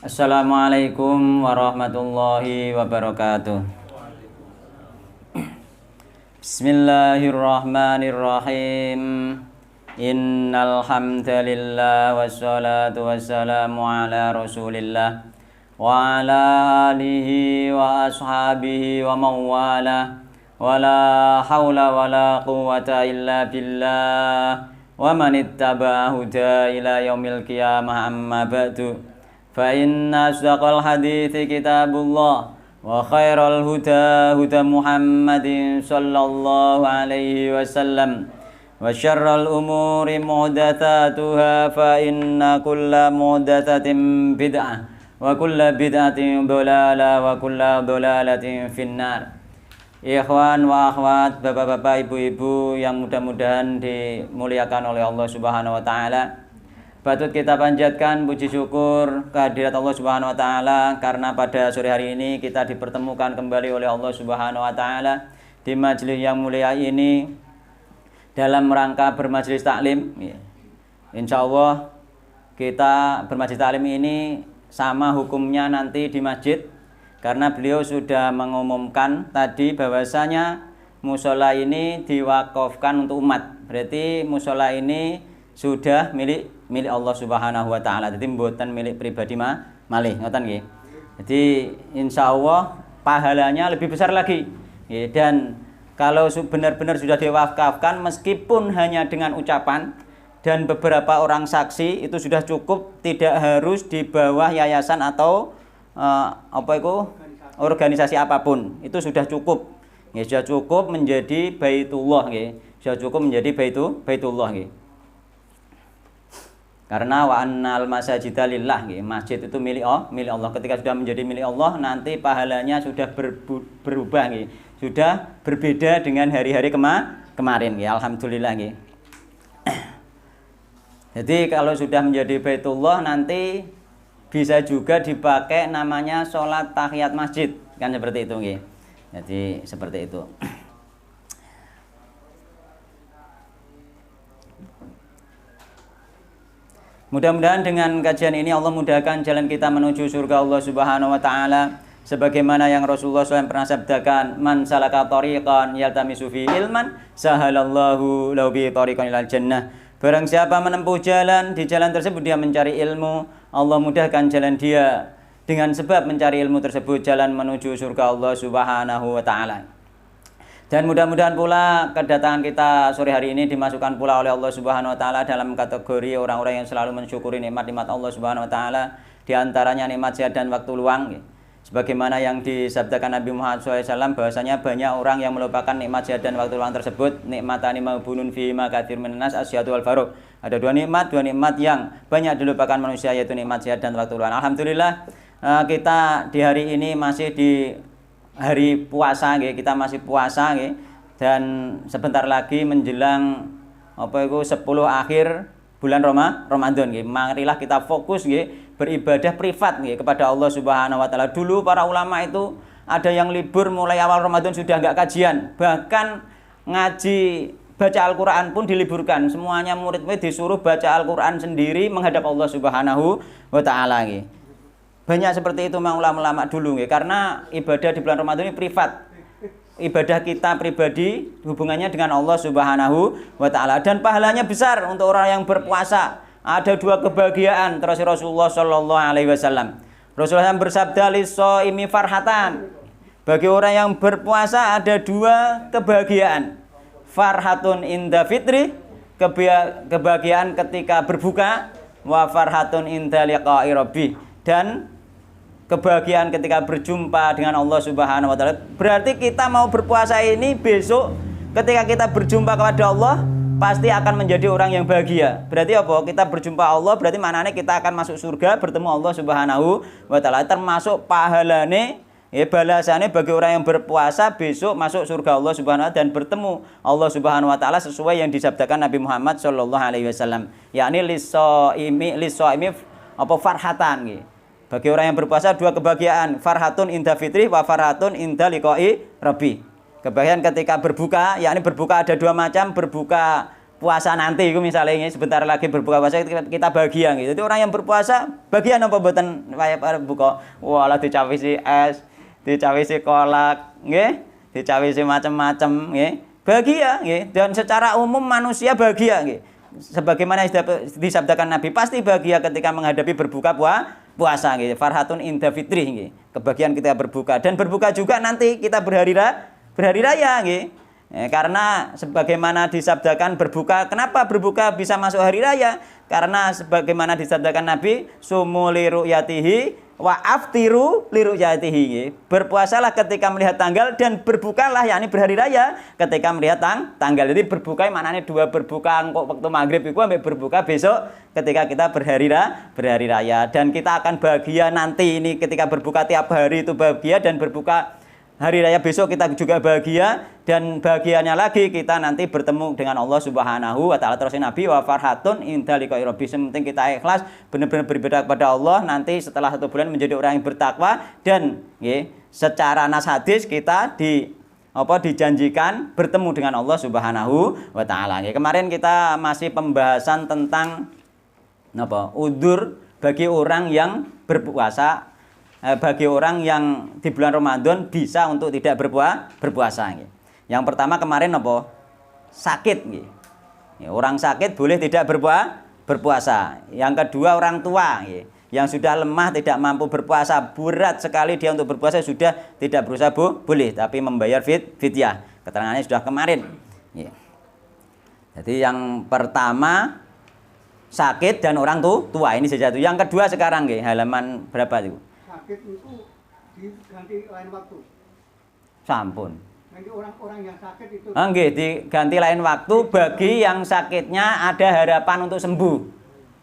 Assalamualaikum warahmatullahi wabarakatuh. Bismillahirrahmanirrahim. Innal hamdalillah wassalatu wassalamu ala Rasulillah wa ala alihi wa ashabihi wa mawala wala haula wala quwwata illa billah wa man ittaba'a huda ila yaumil qiyamah amma ba'du. Fa inna asdaqal hadithi kitabullah wa khairal huda huda Muhammadin sallallahu alaihi wasallam wa syarral umuri muhdatsatuha fa inna kulla muhdatsatin bid'ah wa kulla bid'atin dhalalah wa kulla dhalalatin finnar. Ikhwan wa akhwat, bapak-bapak, ibu-ibu yang mudah-mudahan dimuliakan oleh Allah Subhanahu wa taala. Patut kita panjatkan puji syukur kehadirat Allah Subhanahu wa taala karena pada sore hari ini kita dipertemukan kembali oleh Allah Subhanahu wa taala di majelis yang mulia ini dalam rangka bermajelis taklim. Insyaallah kita bermajelis taklim ini sama hukumnya nanti di masjid karena beliau sudah mengumumkan tadi bahwasanya musola ini diwakafkan untuk umat. Berarti musola ini sudah milik Allah Subhanahu wa taala. Jadi mboten milik pribadi malih, ngoten nggih. Jadi insyaallah pahalanya lebih besar lagi. Dan kalau benar-benar sudah diwakafkan meskipun hanya dengan ucapan dan beberapa orang saksi itu sudah cukup, tidak harus di bawah yayasan atau organisasi apapun. Itu sudah cukup. Sudah cukup menjadi baitullah nggih. Sudah cukup menjadi baitullah nggih. Karena wa annal masajida lillah, masjid itu milik Allah. Ketika sudah menjadi milik Allah, nanti pahalanya sudah berubah, sudah berbeda dengan hari-hari kemarin. Alhamdulillah. Jadi kalau sudah menjadi baitullah, nanti bisa juga dipakai namanya sholat tahiyat masjid, kan seperti itu. Jadi seperti itu. Mudah-mudahan dengan kajian ini Allah mudahkan jalan kita menuju surga Allah Subhanahu wa taala sebagaimana yang Rasulullah SAW pernah sabdakan, man salaka thariqan yaltamisu fi ilman sahalallahu lahu bi thariqan ilal jannah. Barang siapa menempuh jalan, di jalan tersebut dia mencari ilmu, Allah mudahkan jalan dia dengan sebab mencari ilmu tersebut jalan menuju surga Allah Subhanahu wa taala. Dan mudah-mudahan pula kedatangan kita sore hari ini dimasukkan pula oleh Allah Subhanahu wa taala dalam kategori orang-orang yang selalu mensyukuri nikmat-nikmat Allah Subhanahu wa taala, di antaranya nikmat sehat dan waktu luang. Sebagaimana yang disabdakan Nabi Muhammad SAW bahwasanya banyak orang yang melupakan nikmat sehat dan waktu luang tersebut. Nikmatani mabunun fi ma katsir minan nas asyhadu wal faruq. Ada dua nikmat yang banyak dilupakan manusia, yaitu nikmat sehat dan waktu luang. Alhamdulillah kita di hari ini masih di hari puasa, kita masih puasa, dan sebentar lagi menjelang 10 akhir bulan Ramadan. Marilah kita fokus beribadah privat kepada Allah Subhanahu wa taala. Dulu para ulama itu ada yang libur mulai awal Ramadan sudah enggak kajian, bahkan ngaji baca Al-Quran pun diliburkan. Semuanya murid-murid disuruh baca Al-Quran sendiri menghadap Allah Subhanahu wa taala. Banyak seperti itu ulama-ulama dulu, karena ibadah di bulan Ramadan ini privat. Ibadah kita pribadi hubungannya dengan Allah Subhanahu wa taala, dan pahalanya besar untuk orang yang berpuasa. Ada dua kebahagiaan terus Rasulullah sallallahu alaihi wasallam. Rasulullah bersabda, lis-shaimi farhatan. Bagi orang yang berpuasa ada dua kebahagiaan. Farhatun inda fitri, kebahagiaan ketika berbuka, wa farhatun inda liqa'i rabbih, dan kebahagiaan ketika berjumpa dengan Allah Subhanahu wa taala. Berarti kita mau berpuasa ini besok ketika kita berjumpa kepada Allah pasti akan menjadi orang yang bahagia. Berarti apa? Kita berjumpa Allah berarti maknanya kita akan masuk surga bertemu Allah Subhanahu wa taala. Termasuk pahalane balasannya bagi orang yang berpuasa besok masuk surga Allah Subhanahu wa taala dan bertemu Allah Subhanahu wa taala sesuai yang disabdakan Nabi Muhammad sallallahu alaihi wasallam. Yakni lis-shaimi farhatan. Bagi orang yang berpuasa dua kebahagiaan, farhatun inda fitri wa farhatun inda liqa'i rabbi. Kebahagiaan ketika berbuka, yakni berbuka ada dua macam, berbuka puasa nanti itu misalnya ini sebentar lagi berbuka puasa kita bahagia gitu. Jadi orang yang berpuasa bagian apa mboten kaya buka walah dicawisi es, dicawisi kolak, nggih, dicawisi macam-macam nggih. Bahagia nggih. Dan secara umum manusia bahagia nggih. Sebagaimana disabdakan Nabi pasti bahagia ketika menghadapi berbuka puasa nggih. Farhatun inda fitri nggih. Kebahagiaan kita berbuka dan berbuka juga nanti kita berhari raya nggih. Karena sebagaimana disabdakan berbuka, kenapa berbuka bisa masuk hari raya? Karena sebagaimana disabdakan Nabi, sumu li ru'yatihi wa aftiru li ru'yatihi. Berpuasalah ketika melihat tanggal dan berbukalah yakni berhari raya ketika melihat tanggal. Jadi berbuka maknanya dua berbuka kok waktu maghrib itu sampai berbuka besok ketika kita berhari raya dan kita akan bahagia nanti ini ketika berbuka tiap hari itu bahagia dan berbuka hari raya besok kita juga bahagia dan bahagianya lagi kita nanti bertemu dengan Allah Subhanahu wa taala. Terus Nabi wa farhatun inda liqa'i rabbi. Penting kita ikhlas benar-benar beribadah kepada Allah nanti setelah 1 bulan menjadi orang yang bertakwa dan secara nas hadis kita dijanjikan bertemu dengan Allah Subhanahu wa taala. Kemarin kita masih pembahasan tentang udzur bagi orang yang berpuasa. Bagi orang yang di bulan Ramadan bisa untuk tidak berpuasa. Yang pertama kemarin sakit. Orang sakit boleh tidak berpuasa. Yang kedua orang tua yang sudah lemah tidak mampu berpuasa, berat sekali dia untuk berpuasa sudah tidak berusaha boleh tapi membayar fidyah. Keterangannya sudah kemarin. Jadi yang pertama sakit dan orang tua ini saja. Yang kedua sekarang halaman berapa itu? Sakit itu diganti lain waktu. Sampun. Nanti orang-orang yang sakit itu. Nggih, diganti lain waktu bagi yang sakitnya ada harapan untuk sembuh.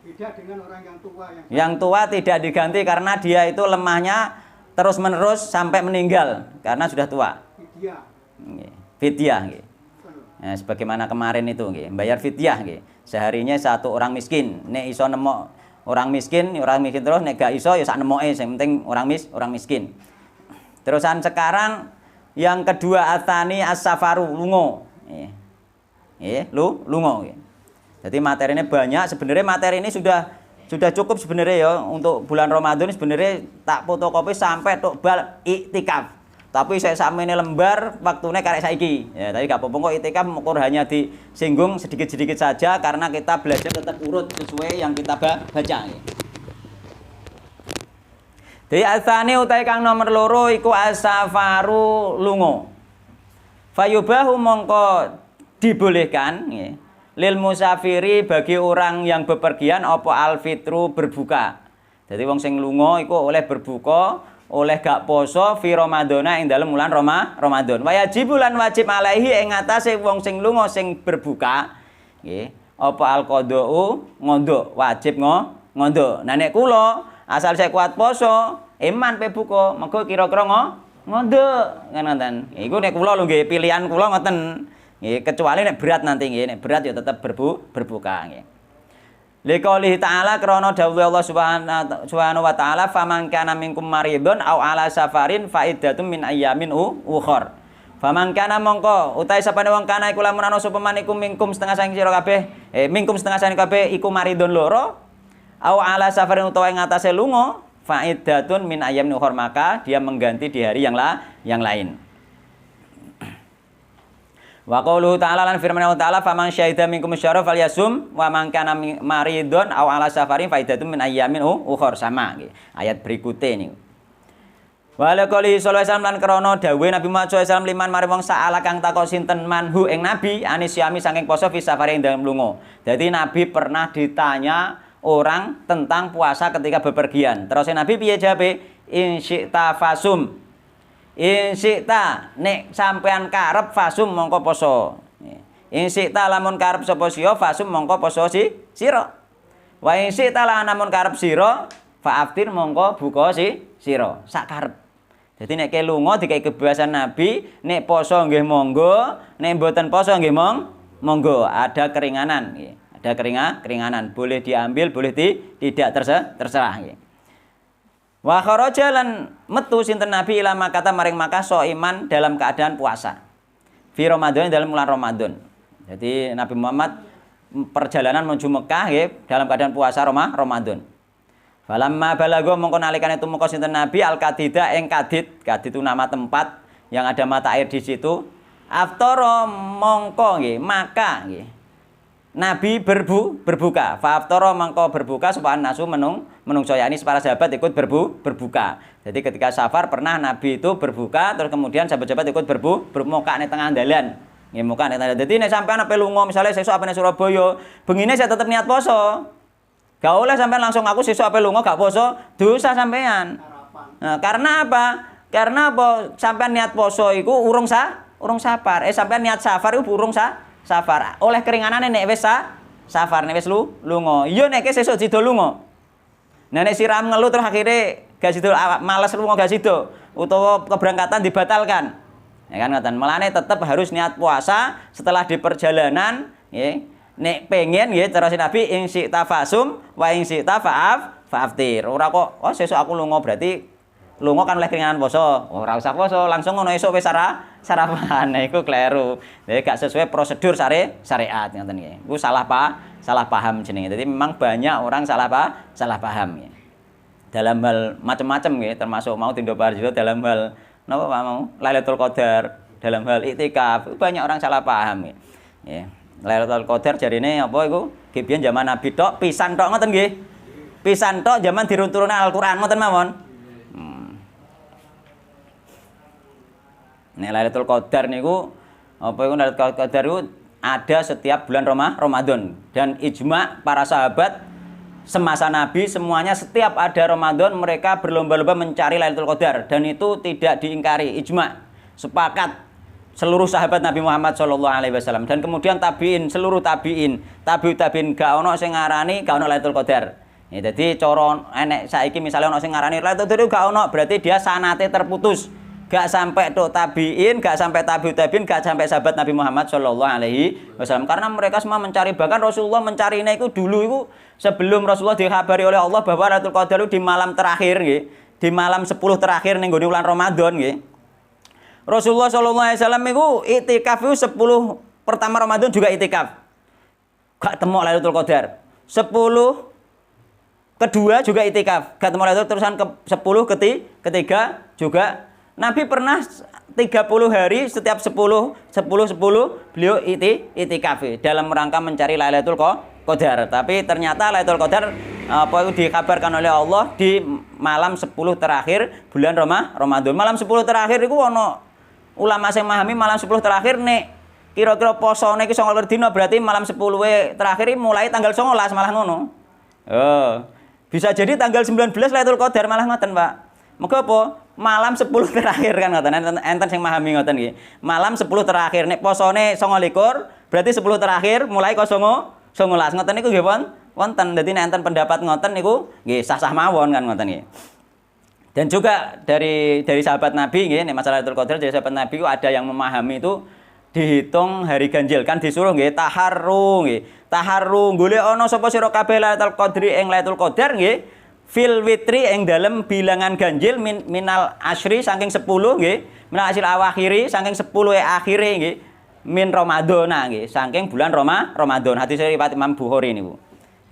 Beda dengan orang yang tua yang tua tidak diganti karena dia itu lemahnya terus-menerus sampai meninggal karena sudah tua. Fidyah. Fidyah nggih. Nah, sebagaimana kemarin itu nggih, bayar fidyah nggih. Seharinya satu orang miskin, nek iso nemok orang miskin terus nek gak iso ya sak nemoke sing penting orang miskin. Terusan sekarang yang kedua atani as-safaru lungo. Lungo. Jadi materinya banyak, sebenarnya materi ini sudah cukup sebenarnya ya untuk bulan Ramadan sebenarnya tak fotokopi sampai tok bal iktikaf. Tapi saya samene lembar waktunya karek saiki. Ya, tadi gak apa-apa kok itikaf ukur hanya disinggung sedikit-sedikit saja karena kita belajar tetap urut sesuai yang kita baca. Jadi asane utai kang nomor loro iku as-safaru lungo. Fayubahu mongko dibolehkan lil musafiri bagi orang yang bepergian apa al-fitru berbuka. Jadi wong sing lunga iku oleh berbuka oleh gak poso fi Ramadana ing dalem wulan Ramadan. Wajib lan wajib alaihi ing atase wong sing lunga sing berbuka nggih apa al-qadau ngondo wajib ngondo. Nah nek kula asal saya kuat poso iman pe buka mengko kira-kira ngondo ngoten. Iku nek kula lho nggih pilihan kula ngoten. Nggih kecuali nek berat nanti nggih nek berat ya tetep berbuka nggih. Liqaulihi ta'ala krana dawuh Allah Subhanahu wa ta'ala faman kana minkum maridun aw ala safarin fa iddatun min ayyamin ukhra. Faman kana mongko utahe sapane wong kana iku lamun ana sapa man iku minkum setengah saking sira kabeh minkum setengah saking kabeh iku maridun loro aw ala safarin utawa ing atase lunga fa iddatun min ayyamin ukhra maka dia mengganti di hari yang lain. Wa qauluhu ta'ala lan firman Allah ta'ala faman syahida minkum syahra falyasum wa man kana maridun aw ala safarin fa iddatun min ayyamin ukhra sama nggih. Ayat berikutnya niku. Wa laqali sallallahu alaihi wasallam lan krana dawuh Nabi Muhammad sallallahu alaihi wasallam liman mari wong saala kang takok sinten manhu ing Nabi anisyami saking poso fi safari ing dalem lunga. Jadi Nabi pernah ditanya orang tentang puasa ketika bepergian. Terus Nabi piye jawabe? In syi'ta fasum. In syi'ta nek sampean karep fasum mongko poso. In syi'ta lamun karep sapa sira fasum mongko poso sira. Wa in syi'ta lamun karep sira fa aftir mongko buka sira. Sak karep. Jadi nek lunga dikai kebebasan Nabi, nek poso nggih monggo, nek mboten poso nggih monggo. Ada keringanan nggih. Ada keringanan, boleh diambil, boleh tidak terserah nggih. Wa kharaja lan metu sinten Nabi ila Makkah maring Makkah iman dalam keadaan puasa. Fi Ramadan dalam bulan Ramadan. Jadi Nabi Muhammad perjalanan menuju Mekah nggih dalam keadaan puasa Ramadan. Falamma balago mongko nalikane tumeka sinten Nabi Al-Qadida ing Qadid. Qadid itu nama tempat yang ada mata air di situ. Aftara mongko nggih, maka nggih. Nabi berbuka. Fa aftara mongko berbuka supaya nasu menungso yakni para sahabat ikut berbuka. Jadi ketika safar pernah Nabi itu berbuka terus kemudian sahabat-sahabat ikut berbuka ning tengah dalan. Nggih muka ning tengah. Dadi nek sampean ape lunga misale sesuk ape ning Surabaya, bengine saya tetep niat poso. Gak oleh sampean langsung aku sesuk ape lunga gak poso, dosa sampean. Nah, karena apa? Karena apa? Sampean niat poso iku urung safar. Sampean niat safar iku urung safar. Oleh keringanane nek wis safar, nek wis lunga. Iya nek sesuk sida lunga. Nah nek siram ngeluh terus akhire gak sida males lunga gak sida utawa keberangkatan dibatalkan. Ya kan ngoten. Mulane tetep harus niat puasa setelah di perjalanan nggih. Nek pengen nggih terus Nabi ing syi'ta fasum wa ing syi'ta fa'aftir. Ora kok oh sesuk aku lunga berarti lunga kan oleh keringanan poso. Ora usah poso, langsung ngono esuk wis sarapan. Nah iku kleru. Jadi gak sesuai prosedur syariat ngoten nggih. Iku salah paham jenenge. Jadi memang banyak orang salah paham ya. Dalam hal macam-macam nggih, termasuk mau tindo parjo dalam hal napa Pak mau? Lailatul Qadar, dalam hal iktikaf, banyak orang salah paham ya. Ya. Lailatul Qadar jarine apa iku? Biyen zaman Nabi tok, pisan tok ngoten nggih. Pisan tok zaman dirun-turune Al-Qur'an ngoten mawon. Nek Lailatul Qadar niku apa iku Lailatul Qadar itu ada setiap bulan Ramadan dan ijma para sahabat semasa Nabi semuanya setiap ada Ramadan mereka berlomba-lomba mencari Lailatul Qadar dan itu tidak diingkari, ijma. Sepakat seluruh sahabat Nabi Muhammad SAW dan kemudian seluruh tabiin gak ono sing ngarani gak ono Lailatul Qadar. Ya dadi cara enek saiki misale ono sing ngarani Lailatul Qadar gak ono berarti dia sanate terputus. Gak sampai tok tabiin, gak sampai tabiin, gak sampai sahabat Nabi Muhammad SAW karena mereka semua mencari, bahkan Rasulullah mencarinya itu dulu itu sebelum Rasulullah dikhabari oleh Allah bahwa Lailatul Qadar itu di malam terakhir nggih, di malam 10 terakhir ning gone bulan Ramadan nggih. Rasulullah SAW itu iktikaf itu 10 pertama Ramadan juga iktikaf. Gak temu Lailatul Qadar. 10 kedua juga iktikaf. Gak temu Lailatul terusan ke 10 ketiga juga. Nabi pernah 30 hari setiap 10 beliau iktikaf dalam rangka mencari Lailatul Qadar. Tapi ternyata Lailatul Qadar apa itu dikabarkan oleh Allah di malam 10 terakhir bulan Ramadan. Malam 10 terakhir itu ono ulama sing memahami malam 10 terakhir nek kira-kira posone iki 29 dina berarti malam 10 terakhir mulai tanggal 19 malah ngono. Bisa jadi tanggal 19 Lailatul Qadar malah ngoten, Pak. Mergo apa? Malam 10 terakhir kan ngoten. Enten sing memahami ngoten nggih. Malam 10 terakhir nek posone 29 berarti 10 terakhir mulai 19 ngoten niku nggih wonten. Dadi nek enten pendapat ngoten niku nggih sah-sah mawon kan ngoten nggih. Dan juga dari sahabat Nabi nggih nek masalah Lailatul Qadar dari sahabat Nabi itu ada yang memahami itu dihitung hari ganjil kan disuruh nggih taharru golek ana sapa sira kabeh Lailatul Qadri ing Lailatul Qadar nggih fil witri ing dalem bilangan ganjil minal asyri saking 10 nggih minal asyri awakhiri saking 10 akhire nggih min Ramadan nggih saking bulan Ramadan hadis riwayat Imam Bukhari niku.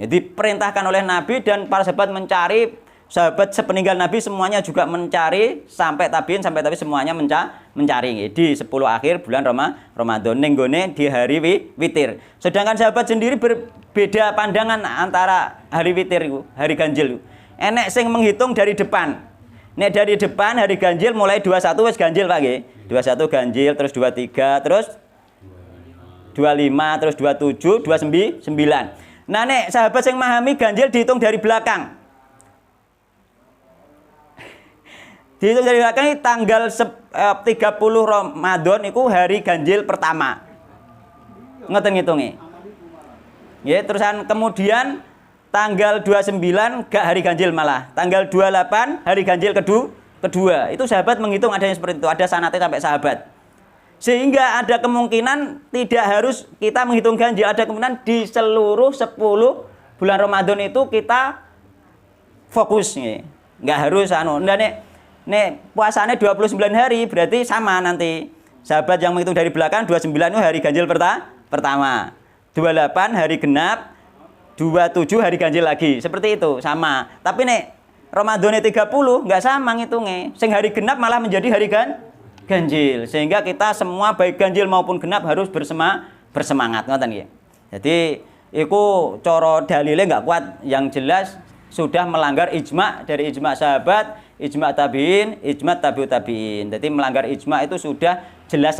Jadi perintahkan oleh Nabi dan para sahabat mencari, sahabat sepeninggal Nabi semuanya juga mencari sampai tabiin semuanya mencari nggih di 10 akhir bulan Ramadan ning gone di hari witir. Sedangkan sahabat sendiri berbeda pandangan antara hari witir iku, hari ganjil iku. Enek sing menghitung dari depan. Nek dari depan hari ganjil mulai 21 wis ganjil Pak nggih. 21 ganjil terus 23 terus 25 terus 27 29. Nah nek sahabat sing memahami ganjil dihitung dari belakang. Dihitung dari belakang tanggal 30 Ramadan itu hari ganjil pertama. Ngoten ngitunge. Nggih, terusan kemudian tanggal 29 gak hari ganjil malah. Tanggal 28 hari ganjil kedua. Itu sahabat menghitung adanya seperti itu. Ada sanatnya sampai sahabat. Sehingga ada kemungkinan tidak harus kita menghitung ganjil. Ada kemungkinan di seluruh 10 bulan Ramadan itu kita fokus. Nggak harus Nah, nek puasanya 29 hari berarti sama nanti. Sahabat yang menghitung dari belakang 29 itu hari ganjil pertama. 28 hari genap, 27 hari ganjil lagi. Seperti itu, sama. Tapi nek Ramadan 30 nggak sama ngitungnya. Sing hari genap malah menjadi hari ganjil. Sehingga kita semua baik ganjil maupun genap harus bersemangat, ngoten nggih. Jadi iku cara dalile nggak kuat, yang jelas sudah melanggar ijma dari ijma sahabat, ijma tabi'in, ijma tabi'ut tabi'in. Jadi melanggar ijma itu sudah jelas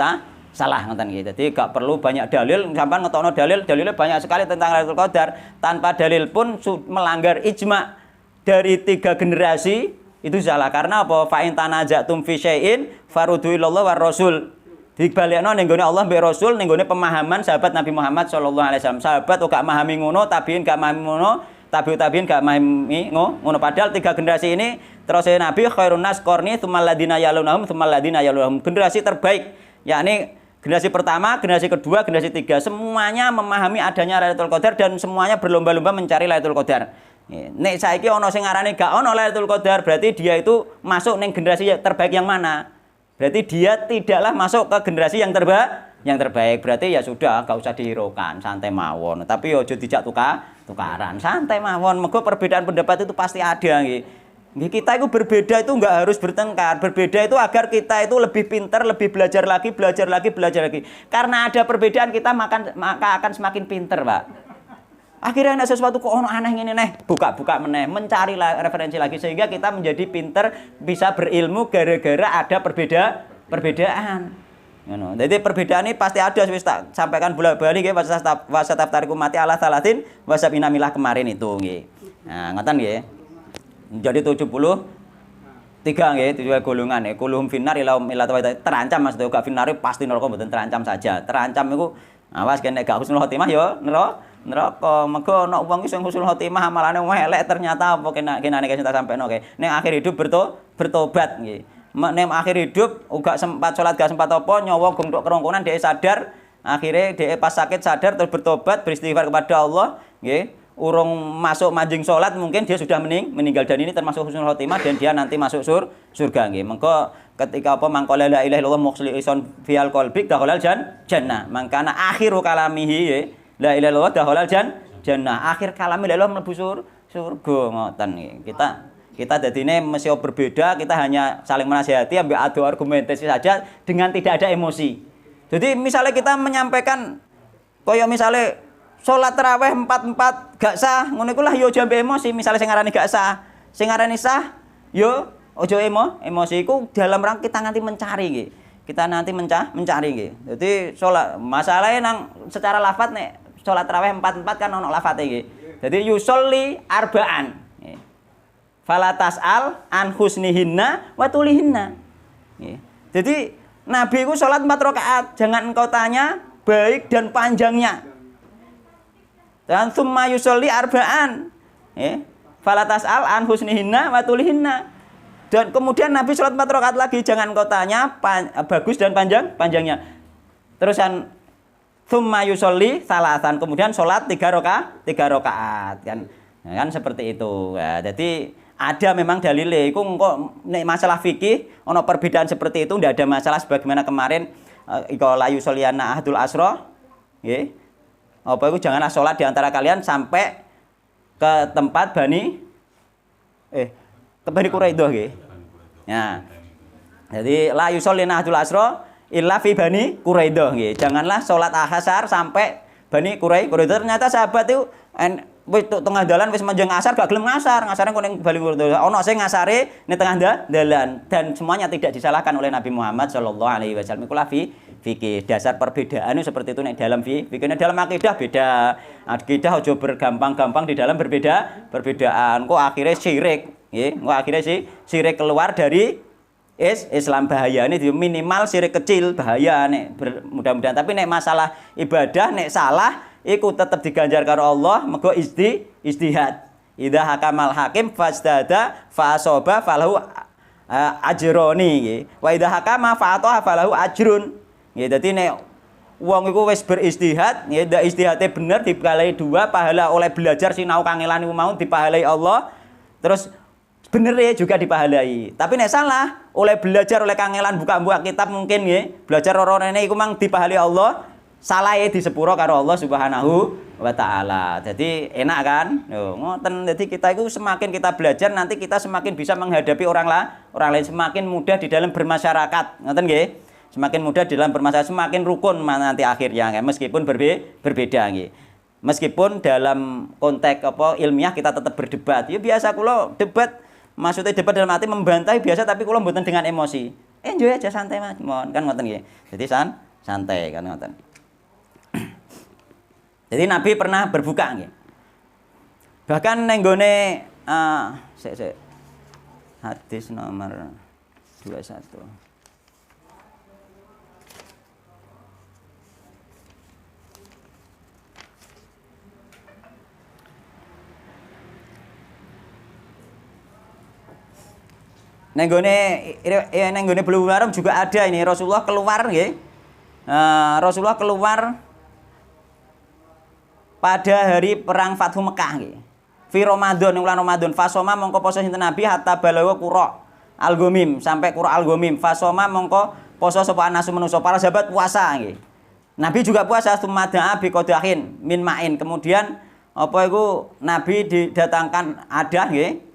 salah, ngoten nggih. Jadi gak perlu banyak dalil, sampean ngetokno dalilnya banyak sekali tentang Lailatul Qadar, tanpa dalil pun melanggar ijma dari 3 generasi itu salah. Karena apa? Fa in tanazatum fi syai'in farudhu ilallah war rasul. Dibalekno ning gone Allah mbek Rasul, ning gone pemahaman sahabat Nabi Muhammad sallallahu alaihi wasallam. Sahabat kok gak memahami ngono, tabi'in gak memahami ngono, tabi'ut tabi'in gak memahami ngono. Padahal 3 generasi ini terus Nabi khairun nas qarni tsummal ladina yalunhum tsummal ladina yalunhum. Generasi terbaik, yakni generasi pertama, generasi kedua, generasi 3 semuanya memahami adanya Lailatul Qadar dan semuanya berlomba-lomba mencari Lailatul Qadar. Nek saiki ana sing ngarani gak ana Lailatul Qadar, berarti dia itu masuk ning generasi terbaik yang mana? Berarti dia tidaklah masuk ke generasi yang terbaik. Berarti ya sudah, gak usah dihiraukan, santai mawon. Tapi ojo dijak tukaran, santai mawon. Mergo perbedaan pendapat itu pasti ada nggih. Kita itu berbeda itu nggak harus bertengkar. Berbeda itu agar kita itu lebih pintar, lebih belajar lagi. Karena ada perbedaan kita maka akan semakin pintar, Pak. Akhirnya ada sesuatu kok ono aneh ini buka meneh, mencari referensi lagi sehingga kita menjadi pintar, bisa berilmu gara-gara ada perbedaan. Jadi perbedaan ini pasti ada, wis tak sampaikan bolak-balik nggih, wasataftariku mati ala salatin wasabina milah kemarin itu nggih. Nah, ngoten nggih. Jadi 73 nggih, 7 golongan nggih. Kulhum finnar ila terancam Mas, gak finnar pasti neraka mboten terancam saja. Terancam iku awas nek gak husnul khotimah ya neraka. Mergo ana wong sing husnul khotimah amalane elek ternyata apa kenane sing tak sampeno nggih. Ning akhir hidup bertobat nggih. Ning akhir hidup uga sempat salat gak sempat apa nyawa gumtuk kerongkonan dhek sadar, akhirnya dhek pas sakit sadar terus bertobat beristighfar kepada Allah nggih. Urung masuk manjing salat mungkin dia sudah meninggal, dan ini termasuk husnul khotimah dan dia nanti masuk surga nggih. Mengko ketika apa mangqala la ilaha illallah mukhlishan fial qalbi dakhalal jannah. Mangkana akhiru kalamihi la ilaha illallah dakhalal jannah. Akhir kalami la ilaha mlebu surga, ngoten nggih. Kita dadine mesti berbeda, kita hanya saling menasihati ambek adu argumentasi saja dengan tidak ada emosi. Jadi misalnya kita menyampaikan koyo misalnya salat tarawih 4 gak sah, ngono iku lah yo aja ambek emosi. Misalnya sing ngarani gak sah, sing ngarani sah yo ojo emosi iku dalam rangka kita nanti mencari nggih. Kita nanti mencari nggih. Jadi salat masalahnya nang secara lafaz nek salat tarawih 4 kan ono lafate nggih. Jadi yusolli arba'an. Fala tas'al an husnihinna wa tulihinna. Jadi Nabi itu salat 4 rakaat, jangan engkau tanya baik dan panjangnya. Dan summa yusolli arba'an. Fala tas'al an husnihinna wa tulihinna. Dan kemudian Nabi salat 4 rakaat lagi, jangan engkau tanya bagus dan panjangnya. Terusan summa yusolli salasan, kemudian salat 3 rakaat kan. Nah, kan seperti itu. Ya, jadi ada memang dalile iku engko nek masalah fikih ana perbedaan seperti itu ndak ada masalah, sebagaimana kemarin iko la yusolliana ahadul asra nggih. Apa itu janganlah sholat di antara kalian sampai ke tempat Bani Quraidah nggih. Ya. Jadi la yushollina ahadul asra illa fi Bani Quraidah nggih. Janganlah sholat asar sampai Bani Quraidah. Ternyata sahabat itu wis tengah dalan wis manjang asar gak gelem ngasare kok ning Bani Quraidah. Ono sing ngasare ning tengah dalan dan semuanya tidak disalahkan oleh Nabi Muhammad sallallahu alaihi wasallam. Iku fikih. Dasar perbedaan itu seperti itu nek dalam fikih. Dalam akidah beda. Akidah aja bergampang-gampang di dalam perbedaan. Kok akhirnya syirik, nggih. Kok akhirnya syirik keluar dari Islam, bahaya ini minimal syirik kecil bahaya nek mudah-mudahan. Tapi nek masalah ibadah nek salah iku tetap diganjar karo Allah, mergo ijtihad. Idza hakamal hakim fastada fa asaba falahu ajroni nggih. Wa idza hakama fa ataha falahu ajrun. Ya, dadi nek wong iku wis beristihad, ya ndak istihate bener dipahalai 2, pahala oleh belajar sinau kangelan iku mau dipahalai Allah, terus bener ya juga dipahalai. Tapi nek salah oleh belajar oleh kangelan buka-buka kitab mungkin nggih, belajar ora rene iku mang dipahalai Allah, salahe disepuro karo Allah Subhanahu wa taala. Jadi enak kan? Yo, ngoten. Jadi kita itu semakin kita belajar nanti kita semakin bisa menghadapi orang lain, semakin mudah di dalam bermasyarakat. Ngoten nggih? Semakin mudah di dalam bermasyarakat, semakin rukun nanti akhirnya meskipun berbeda nggih. Meskipun dalam konteks ilmiah kita tetap berdebat. Ya biasa kula debat, maksudnya debat dalam arti membantah biasa tapi kula mboten dengan emosi. Enjoy aja santai Mas. Kan ngoten nggih. Jadi santai kan ngoten. Jadi Nabi pernah berbuka nggih. Bahkan ning gone hadis nomor 21. Ning gone Bulughul Maram juga ada ini Rasulullah keluar nggih. Rasulullah keluar pada hari perang Fathu Mekah nggih. Fi Ramadan ing bulan Ramadan fasoma mongko poso sinten Nabi hatta balawa qura al-ghamim sampai qura al-ghamim fasoma mongko poso sapa anasu manusa para sahabat puasa nggih. Nabi juga puasa sumada'a bi qadahin min ma'in. Kemudian apa iku Nabi didatangkan adah nggih.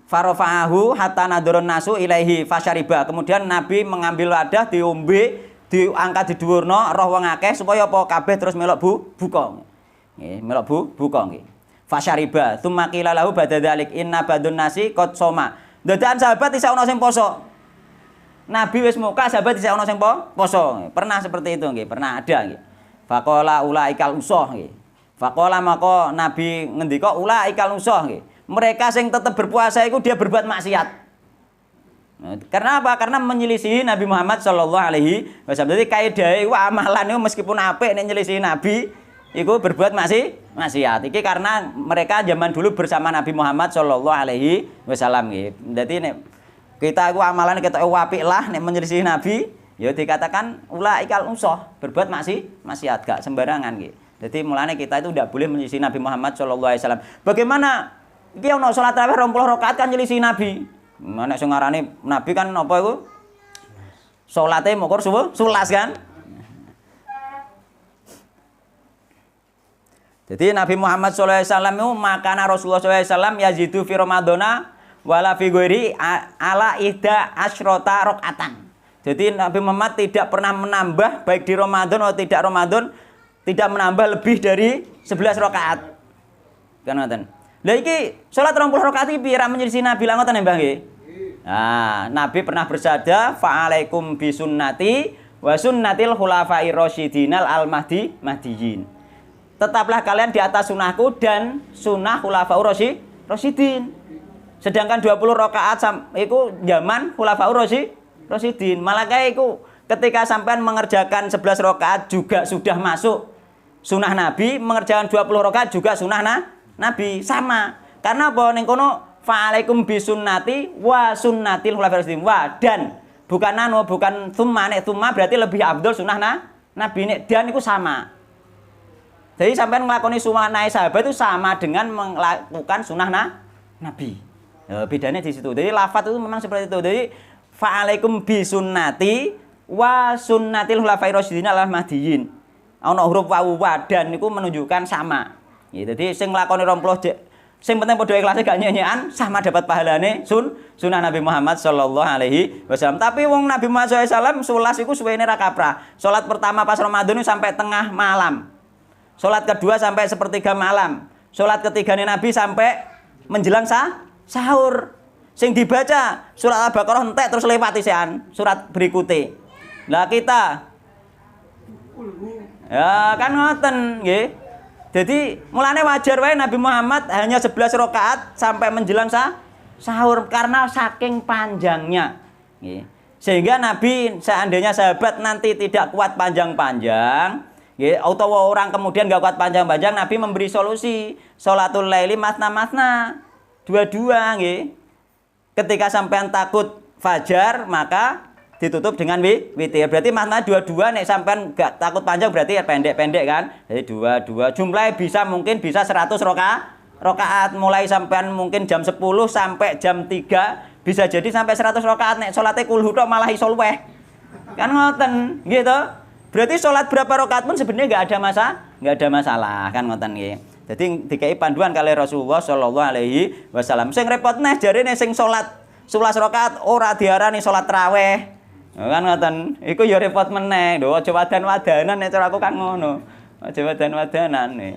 Farafa'ahu hatta nadurun nasu ilaihi fasyariba. Kemudian Nabi mengambil wadah diombe diangkat di dhuwurna roh wong akeh supaya apa kabeh terus melok buka. Nggih, melok buka nggih. Fasyariba, tsumma qila lahu badha dzalik inna badun nasi qad soma. Dadakan sahabat isa ono sing poso. Nabi wis muka, sahabat isa ono sing poso. Pernah seperti itu nggih, pernah ada nggih. Faqala ulaikal usah nggih. Faqala maka Nabi ngendika ulaikal usah nggih. Mereka sing tetap berpuasa itu dia berbuat maksiat. Karena apa? Karena menyelisihi Nabi Muhammad sallallahu alaihi wasallam. Jadi kaidah iku amalan itu meskipun apik nek nyelisihi Nabi iku berbuat maksiat. Iki karena mereka zaman dulu bersama Nabi Muhammad sallallahu alaihi wasallam nggih. Dadi nek kita iku amalan ketok apik lah nek menyelisihi Nabi, ya dikatakan ulaikal usah, berbuat maksiat gak sembarangan nggih. Jadi mulane kita itu tidak boleh menyelisihi Nabi Muhammad sallallahu alaihi wasallam. Bagaimana iki ono salat tarawih 20 rakaat kan nyelisihi Nabi. Nek sing ngarani Nabi kan apa iku? Salate mokur sulas kan? Jadi Nabi Muhammad sallallahu alaihi wasallam itu makana Rasulullah sallallahu alaihi wasallam yazidu fi ramadhana wala fi ghairi ala ihda asyrota rakaatan. Jadi Nabi Muhammad tidak pernah menambah baik di Ramadan atau tidak Ramadan tidak menambah lebih dari 11 rakaat. Kan ngoten. Lah iki salat 20 rakaat iki piye ra menyelisih Nabi lah ngoten Mbah nggih. Nah, Nabi pernah bersabda fa'alaikum bisunnati wa sunnatil khulafa'ir rasyidinal al-mahdiyyin. Tetaplah kalian di atas sunnahku dan sunnah khulafaur rasyidin. Sedangkan 20 rakaat iku zaman khulafaur rasyidin. Malaikat iku ketika sampean mengerjakan 11 rakaat juga sudah masuk sunnah Nabi, mengerjakan 20 rakaat juga sunnah Nabi sama. Karena apa ning kono fa'alaikum bisunnati wa sunnatil khulafair rasyidin. Wa dan bukan bukan tsumma. Nek tsumma berarti lebih afdol sunnah Nabi nek dan itu sama. Jadi sampean nglakoni sunnah sahabat itu sama dengan melakukan sunnah Nabi. Ya, bedanya di situ. Jadi lafaz itu memang seperti itu. Jadi fa'alaikum bisunnati wa sunnatil khulafair rasyidin al-mahdiyyin. Ana huruf wawu wa dan niku menunjukkan sama. Ya, jadi sing nglakoni 20 sing penting padha ikhlase gak nyanyian sama dapat pahalane sunnah Nabi Muhammad sallallahu alaihi wasallam. Tapi wong Nabi Muhammad sallallahu alaihi wasallam sulas iku suwene ra kaprah. Salat pertama pas Ramadan itu sampai tengah malam. Salat kedua sampai sepertiga malam. Salat ketigane Nabi sampai menjelang sahur. Sing dibaca surat Al-Baqarah entek terus lewati sean surat berikutnya. Lah kita ya kan ngoten nggih. Jadi mulane wajar wae Nabi Muhammad hanya 11 rakaat sampai menjelang sahur karena saking panjangnya. Nggih. Sehingga Nabi seandainya sahabat nanti tidak kuat panjang-panjang, nggih, atau orang kemudian enggak kuat panjang-panjang, Nabi memberi solusi, sholatul laili matna-matna, dua-dua nggih. Ketika sampean takut fajar, maka ditutup dengan witir. Berarti makna dua-dua nek sampean enggak takut panjang berarti ya pendek-pendek kan. Jadi dua-dua jumlahnya mungkin bisa 100 rakaat mulai sampean mungkin jam 10 sampai jam 3 bisa jadi sampai 100 rakaat nek salate kulhu tok malah iso luweh. Kan ngoten gitu. Berarti sholat berapa rakaat pun sebenarnya nggak ada masalah kan ngoten nggih. Jadi dikai panduan kali Rasulullah sallallahu alaihi wasallam. Sing repot neh jarene sing sholat 11 rakaat ora diarani sholat tarawih. Kan ngoten. Iku ya repot meneh. Lho aja wadan-wadanan nek cara aku kan ngono. Aja wadan-wadanan nih.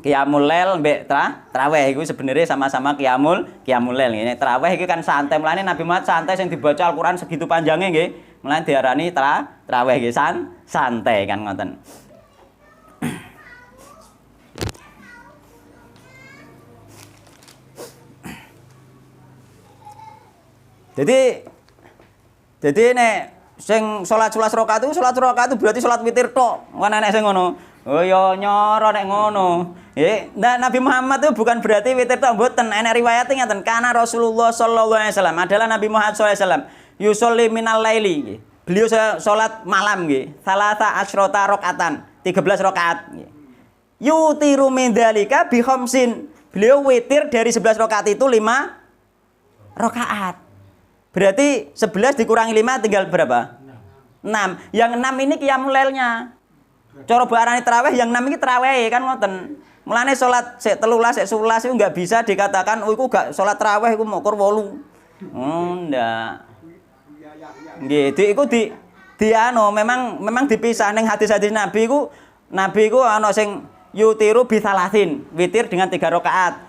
Qiyamul lail mbek tarawih iku sebenarnya sama-sama qiyamul lail ngene. Tarawih iki kan santai, mulane Nabi Muhammad santai sing dibaca Al-Qur'an segitu panjangnya nggih. Mulane diarani tarawih nggih santai kan ngoten. Jadi nek sing salat 11 rakaat itu berarti salat witir tok. Kan enek sing ngono. Oh ya nyoro nek ngono. Nah, Nabi Muhammad itu bukan berarti witir tok mboten. Enek riwayat ngaten, kana Rasulullah sallallahu alaihi wasallam adalah Nabi Muhammad sallallahu alaihi wasallam yusolli minal laili. Beliau salat malam nggih. Salasa asyrota rakaatan, 13 rakaat nggih. Yutiru min dzalika bi khamsin. Beliau witir dari 11 rakaat itu 5 rakaat. Berarti 11 dikurangi 5 tinggal berapa? 6. Yang 6 ini qiyamul lailnya. Cara barani tarawih yang 6 iki tarawih kan ngoten. Mulane salat sik 13 sik 11 itu enggak bisa dikatakan oh iku gak salat tarawih iku mokor 8. Ndak. Nggih, iku memang dipisah ning hadis-hadis Nabi iku ana sing yutiru bi salasin, witir dengan 3 rakaat.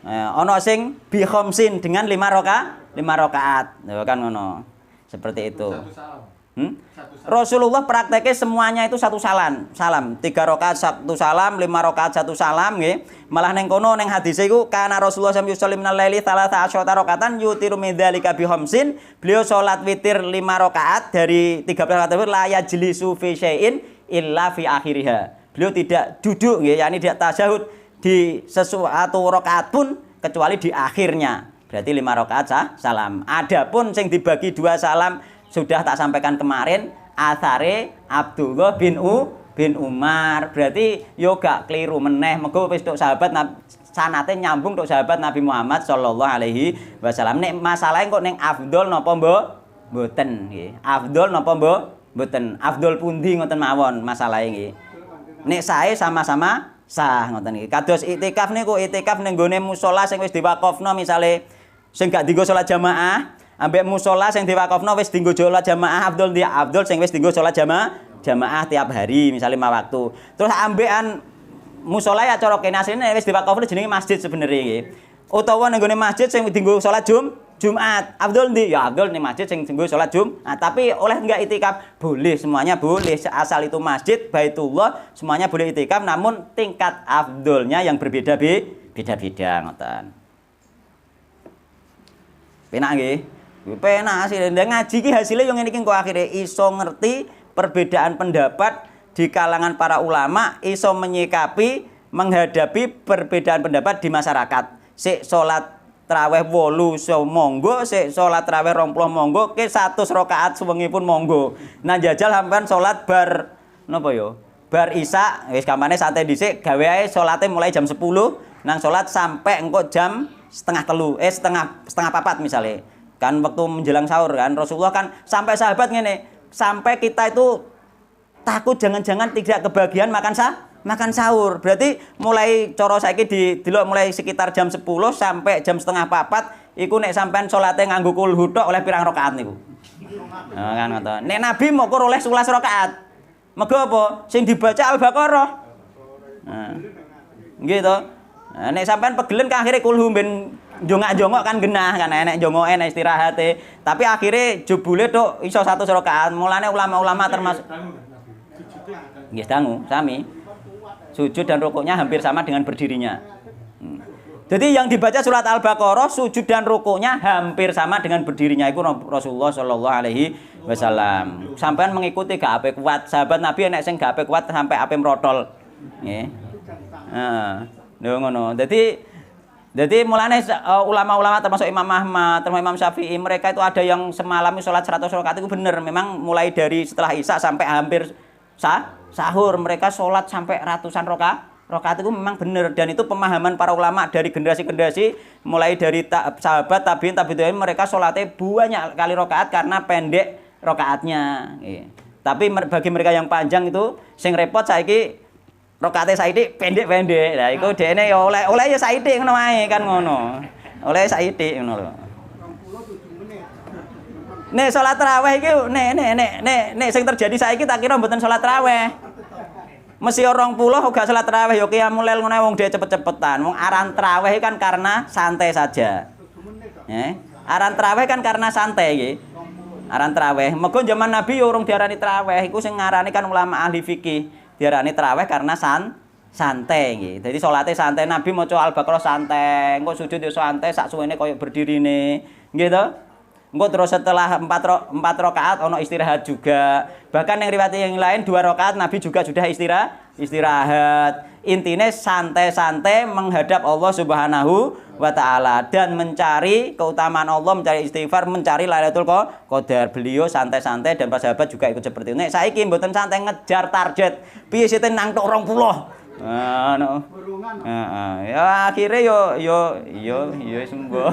Ana sing bi khamsin dengan 5 rakaat. Lho kan ngono. Seperti itu. Rasulullah prakteknya semuanya itu satu salam. 3 rakaat satu salam, 5 rakaat satu salam nggih. Malah ning kono ning hadis iku kana Rasulullah sallallahu alaihi wasallam laili thalatha asyata rakaatan yutiru min dzalika bi khamsin. Beliau salat witir 5 rakaat dari 13 rakaat tersebut la yajlisu fi syai'in illa fi akhiriha. Beliau tidak duduk nggih, yakni tidak tasyahud di sesuatu rakaat pun kecuali di akhirnya. Berarti 5 rakaat salam. Adapun sing dibagi 2 salam sudah tak sampaikan kemarin asare Abdullah bin Umar. Berarti yo gak keliru meneh mergo wis tok sahabat sanate nyambung tok sahabat Nabi Muhammad sallallahu alaihi wasallam. Nek masalahe kok ning afdol napa mboten nggih. Afdol napa mboten? Afdol pundi ngoten mawon masalahe nggih. Nek sae sama-sama sah ngoten iki. Kados iktikaf niku iktikaf ning gone musala sing wis diwakofno misale sing gak dienggo salat jamaah, ambek musala sing diwakofno wis dienggo salat jamaah Abdul sing wis dienggo salat jamaah tiap hari misale 5 waktu. Terus ambekan musala ya cara kene asline wis diwakofno jenenge masjid sebenarnya nggih. Utawa ning gone masjid sing dienggo salat Jumat. Abdul ndi? Ya Abdul ning masjid sing dienggo salat Jumat. Tapi oleh enggak itikaf? Boleh, semuanya boleh. Asal itu masjid Baitullah semuanya boleh itikaf, namun tingkat afdolnya yang beda-beda ngoten. Penak nggih. Penak sih. Ngaji ki hasilnya yang ngene iki kok akhire iso ngerti perbedaan pendapat di kalangan para ulama, iso menyikapi menghadapi perbedaan pendapat di masyarakat. Sik salat tarawih 8 so monggo, sik salat tarawih 20 monggo, ke 100 rakaat suwengi pun monggo. Nah jajal sampean salat bar napa ya? Bar Isya wis kampane santai dhisik, gawe ae salate mulai jam 10, nang salat sampai engko jam setengah 4 misalnya. Kan waktu menjelang sahur kan Rasulullah kan sampai sahabat ngene, sampai kita itu takut jangan-jangan tidak kebagian makan sahur. Berarti mulai cara saiki didelok mulai sekitar jam 10 sampai jam setengah 4 iku nek sampean salate nganggo kulhu tok oleh pirang rakaat niku. Nah, kan ngoten. Nek Nabi mokor oleh 11 rakaat. Mergo apa? Sing dibaca Al-Baqarah. Nah. Nggih to. Nah, nek sampean pegelen kan akhire kulhu ben jongak-jongok kan genah kan enek jongoke enek istirahate. Tapi akhire jebule tok iso 100 rakaat. Mulane ulama-ulama termasuk nggih dangu sami. Sujud dan rukuknya hampir sama dengan berdirinya. Jadi yang dibaca surat Al-Baqarah sujud dan rukuknya hampir sama dengan berdirinya itu Rasulullah sallallahu alaihi wasallam. Sampean mengikuti gak ape kuat. Sahabat Nabi enek sing gak ape kuat sampai ape merotol. Nggih. Heeh. Lho ngono. Jadi mulane ulama-ulama termasuk Imam Ahmad, termasuk Imam Syafi'i, mereka itu ada yang semalam salat 100 rakaat itu bener. Memang mulai dari setelah Isya sampai hampir sahur mereka salat sampai ratusan rakaat itu memang benar, dan itu pemahaman para ulama dari generasi-generasi mulai dari sahabat tabi'in mereka salatnya banyak kali rakaat karena pendek rakaatnya. Tapi bagi mereka yang panjang itu sing repot saiki rakaate saithik pendek-pendek. Lah iku dekne ya oleh ya saithik ngono wae kan ngono. Oleh saithik ngono lho. 27 menit. Nek salat tarawih iki nek sing terjadi saiki tak kira mboten salat tarawih. Mesti 20 uga salat tarawih ya qiyamul lail ngono wong dhewe cepet-cepetan. Wong aran tarawih kan karena santai saja. 7 menit kok. Aran tarawih kan karena santai iki. Aran tarawih. Mergo zaman Nabi ya urung diarani tarawih, iku sing ngarani kan ulama ahli fikih. Diarani tarawih karena santai nggih. Dadi salate santai, Nabi maca Al-Baqarah santai, engko sujud ya santai sak suwene kaya berdirine. Nggih to? Engko terus setelah 4 rakaat ono istirahat juga. Bahkan yang riwayat yang lain 2 rakaat Nabi juga sudah istirahat. Intine santai-santai menghadap Allah Subhanahu wa taala dan mencari keutamaan Allah, mencari istighfar, mencari Lailatul Qadar. Beliau santai-santai dan para sahabat juga ikut seperti itu. Nek saiki mboten santai ngejar target. Piye sih nang tok 20. Ngono. Burungan. Heeh. Ya akhire yo sembuh.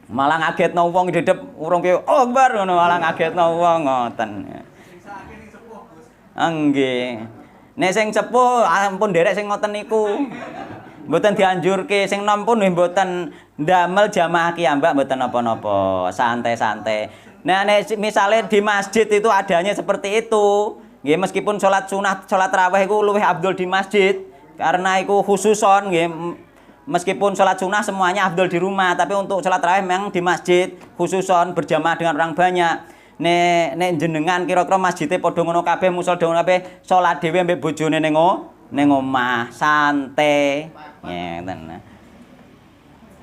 Malah ngagetno wong dedep urung ke Akbar ngono, malah ngagetno wong ngoten. Nggih. Nek sing sepuh ampun nderek sing ngoten niku. Mboten dianjurke, sing nom pun mboten ndamel jamaah kiambak mboten napa-napa, santai-santai. Nah nek misale di masjid itu adanya seperti itu, nggih meskipun salat sunah, salat tarawih iku luwih abdul di masjid karena iku khususon nggih. Meskipun salat sunah semuanya abdul di rumah, tapi untuk salat tarawih memang di masjid khususon berjamaah dengan orang banyak. Nek jenengan kira-kira masjidnya padha ngono kabeh, musol dhewe kabeh, salat dhewe mbek bojone ning omah, santai. Ngeten.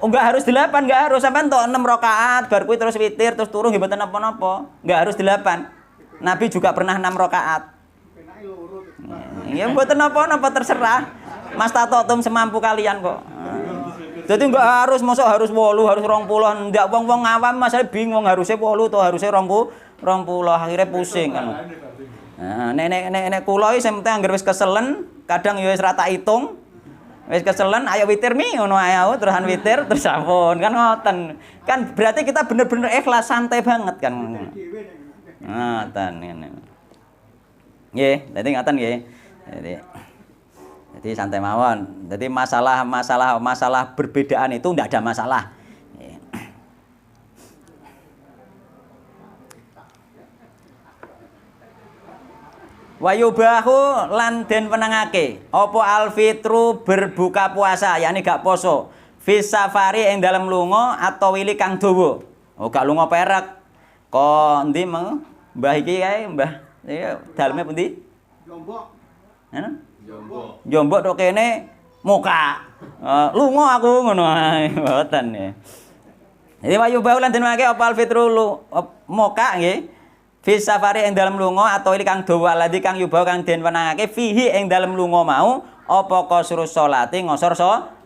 Oh enggak harus 8, enggak harus sampean tok 6 rakaat, bar kuwi terus witir, terus turu nggih mboten napa-napa. Enggak harus 8. Nabi juga pernah 6 rakaat. Penake loro. Ya mboten napa-napa terserah. Mas Tatotum semampu kalian kok. Jadi enggak harus mosok harus 8, harus 20. Ndak wong-wong awam masane bingung harusnya 8 atau harusnya 20 akhirnya pusing kan. Nah, nek kula iki sing penting anggere wis keselen, kadang ya wis rata hitung. Wis keselen ayo witir mi ngono ae terusan witir terus sampun kan ngoten. Kan berarti kita bener-bener ikhlas santai banget kan. Ngoten ngene. Nggih, dadi ngoten nggih. Jadi santai mawon. Jadi masalah perbedaan itu tidak ada masalah. Wayubahu lan den penangake apa alfitru berbuka puasa, yakni gak poso. Fis safari ing dalem lunga atau wili kang dawa. Oh gak lunga perak. Kok endi mau? Mbah iki kae, Mbah. Iya, daleme pundi? Lombok. Jombok tok kene muka. Lunga aku ngono ae, mboten ya. Jadi wayu baulan den mangke apa alfitru muka nggih. Fi safari ing dalem lunga atau ili kang dawa alladzi kang yubau kang den wenangake fihi ing dalem lunga mau apa kasrus sholati ngosor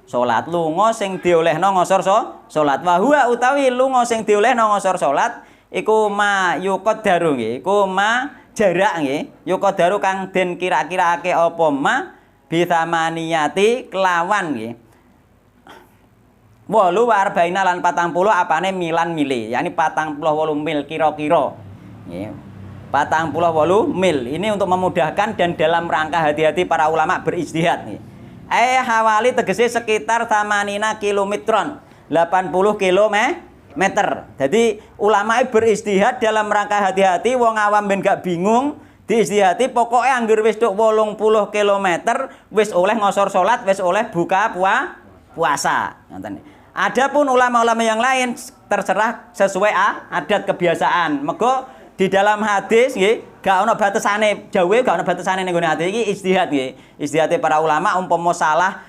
salat. Lunga sing diolehno ngosor salat. Wa huwa utawi lunga sing diolehno ngosor salat iku ma yuqaddaru nggih. Iku ma jarak nggih, yuqaddaru kang den kira-kirake apa ma bithamaniyati kelawan nggih. 48 lan 40 apane milan mili, yakni 48 mil kira-kira. Nggih. 48 mil. Ini untuk memudahkan dan dalam rangka hati-hati para ulama berijtihad nggih. Hawali tegese sekitar 80 kilometron, 80 kilometer. Jadi ulama berijtihad dalam rangka hati-hati, wong awam ben gak bingung, diijtihati pokoke anggere wis tok 80 km wis oleh ngosor salat, wis oleh buka puasa. Ngoten. Adapun ulama-ulama yang lain terserah sesuai adat kebiasaan. Mergo di dalam hadis nggih gak ono batasane, jauhe gak ono batasane ning gone hadis iki ijtihad nggih. Ijtihate para ulama umpama salah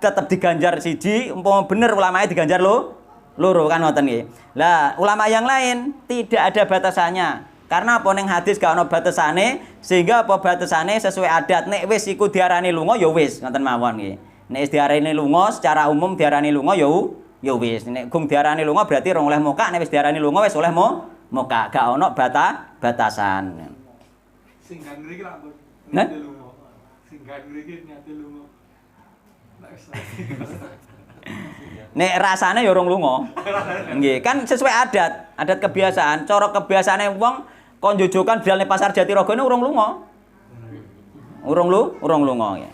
tetep diganjar siji, umpama bener ulamane diganjar loro kan ngoten nggih. Lah, ulama yang lain tidak ada batasannya. Karena apa ning hadis gak ono batasane, sehingga apa batasane sesuai adat. Nek wis iku diarani lunga ya wis, ngoten mawon nggih. Nek wis diarani lunga secara umum diarani lunga ya wis. Nek gum diarani lunga berarti ora oleh muka, nek wis diarani lunga wis oleh muka. Gak ono batasan. Sing gak ngriki lak mbok. Nah? Sing gak ngriki nyate lunga. Nek Nek rasane ya urung lunga. Nggih, kan sesuai adat kebiasaan. Cara kebiasaane wong kon jojokan dalane pasar Jatirogo ini urung lunga. Urung lunga ya.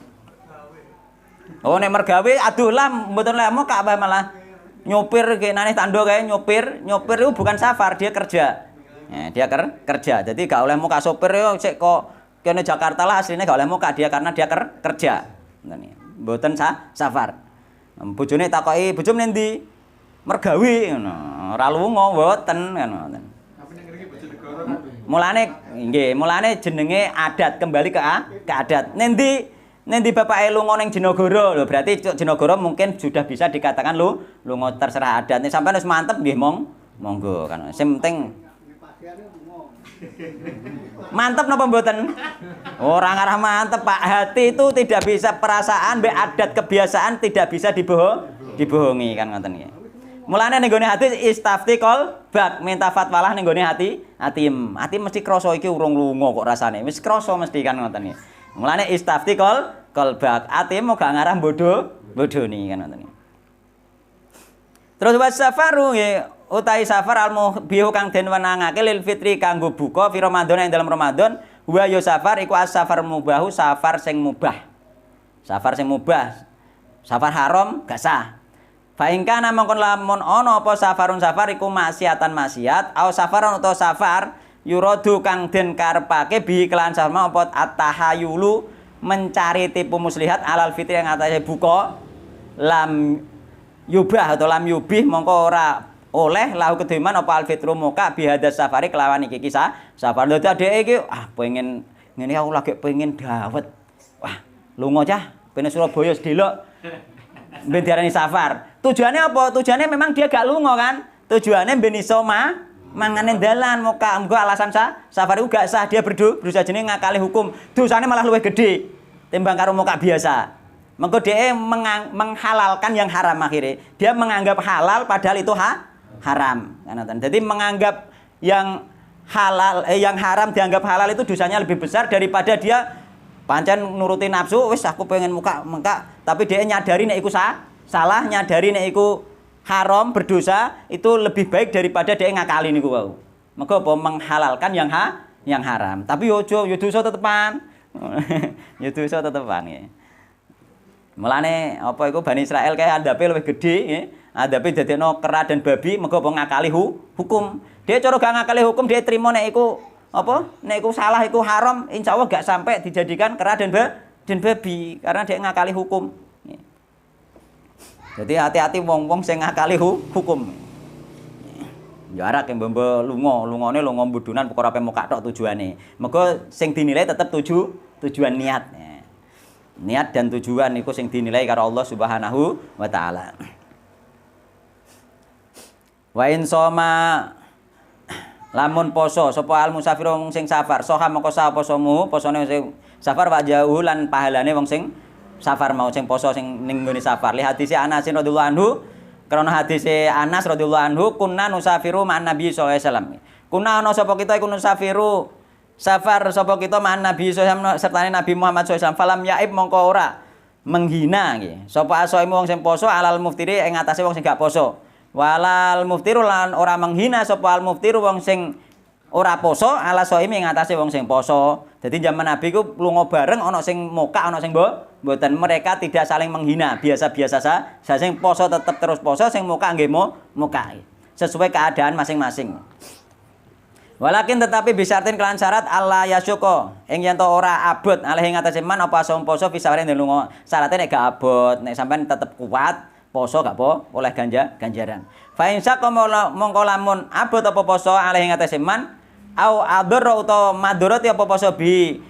Oh nek mergawe aduh lah mboten lemo Kak malah nyopir kenane tandha kae nyopir itu bukan safar, dia kerja. Ya, dia kerja. Jadi gak oleh muka sopir yo sik kok kene Jakarta lah aslinya gak oleh muka dia karena dia kerja. Mboten safar. Bojone takoki, "Bojom nendi?" "Mergawe." Ngono. Ora lunga mboten kan ngoten. Tapi nek ngriki Bojonegoro kan. Mulane jenenge adat, kembali ke adat. Nendi bapake lunga ning Jenogoro lho, berarti Jenogoro mungkin sudah bisa dikatakan lunga terserah adat. Nek sampeyan wis mantep nggih monggo kan. Sing penting mantep napa mboten? Ora ngarah mantep, Pak. Hati itu tidak bisa, perasaan mbek adat kebiasaan tidak bisa dibohongi kan ngoten nggih. Mulane ning gone hati istafti bak minta fatwalah ning gone hatim mesti krasa iki urung lunga kok rasane. Wis krasa mesti kan ngoten nggih. Mulane istafti bak hatim gak ngarah bodoni kan ngoten nggih. Terus was safaru nggih utai safar al-mubihu kang den wenangake lil fitri kanggo buka fi Ramadan ing dalam Ramadan wa ya safar iku as-safar mubahu safar sing mubah. Safar sing mubah. Safar haram gak sah. Fa in kana mongkon lamun ana apa safarun safar iku maksiatan maksiat au safaron utawa safar yuradu kang den karepake bi kelan sama apa at-tahayulu mencari tipu muslihat alal fitri yang atase buka lam yubah atau lam yubih mongko ora oleh lahu kedeman apa alfitru muka bihadas safari kelawan iki kisah safar. Dadi adeke iki pengen ngene aku lagi pengen dawet. Wah, lunga cah ben Surabaya sedelok. Ben diarani safar. Tujuannya apa? Tujuannya memang dia gak lunga kan? Tujuannya ben iso mangane dalan muka engko alasan safar iku gak sah, dia berusaha jenenge ngakali hukum. Dosane malah luwih gede timbang karo muka biasa. Mengko dhek menghalalkan yang haram akhirnya. Dia menganggap halal padahal itu haram. Jadi menganggap yang halal yang haram dianggap halal itu dosanya lebih besar daripada dia pancen nuruti nafsu wis aku pengen muka tapi dia nyadari nek iku salah, nyadari nek iku haram berdosa itu lebih baik daripada dia ngakali niku wau. Mengko apa menghalalkan yang haram. Tapi yo dosa tetepan. Yo dosa tetepan ya. Mulane apa iku Bani Israil kae andape luwih gedhe nggih. Andape dadekno kera dan babi mergo apa ngakali hukum. Dia cara gak ngakali hukum dia trimo nek iku apa? Nek iku salah iku haram, insyaallah gak sampai dijadikan kera dan babi karena dia ngakali hukum. Jadi hati-hati wong-wong sing ngakali hukum. Ya arek mbembe lungane lunga mbudunan perkara ape mokak tok tujuane. Mergo sing dinilai tetep tujuan niat. Niat dan tujuan niku sing dinilai karo Allah Subhanahu wa taala. Wa in soma lamun poso sapa al musafir wong sing safar soha mongko sah posomu posone sing safar wa jauh lan pahalane wong sing safar mau sing poso sing ning nggone safar. Li hadis Anas radhiyallahu anhu krana hadis Anas radhiyallahu anhu kunna nusafiru ma'an nabi sallallahu alaihi wasallam. Kunna ana sapa kita iku nusafiru safar sapa kita ma'an nabi sallallahu alaihi wasallam sertane Nabi Muhammad sallallahu alaihi wasallam falam yaib mongko ora menghina nggih. Sapa asaimu wong sing poso alal muftiri ing atase wong sing gak poso. Walal muftiru lan ora menghina sapa al muftiru wong sing ora poso ala saimi ing atase wong sing poso. Dadi zaman Nabi ku lunga bareng ana sing moka ana sing mboten, mereka tidak saling menghina, biasa-biasa saja. Sing poso tetep terus poso, sing moka nggih moka. Sesuai keadaan masing-masing. Walakin tetapi bisartin kelan syarat Allah yasyuko ing yen to ora abot alih ing atase man apa som poso fisaware lunga. Syaratnya nek gak abot, nek sampean tetep kuat poso gak apa oleh ganjaran. Fa in saqqa mongko lamun abot apa poso alih ing atase man au adra utawa madharati apa poso bi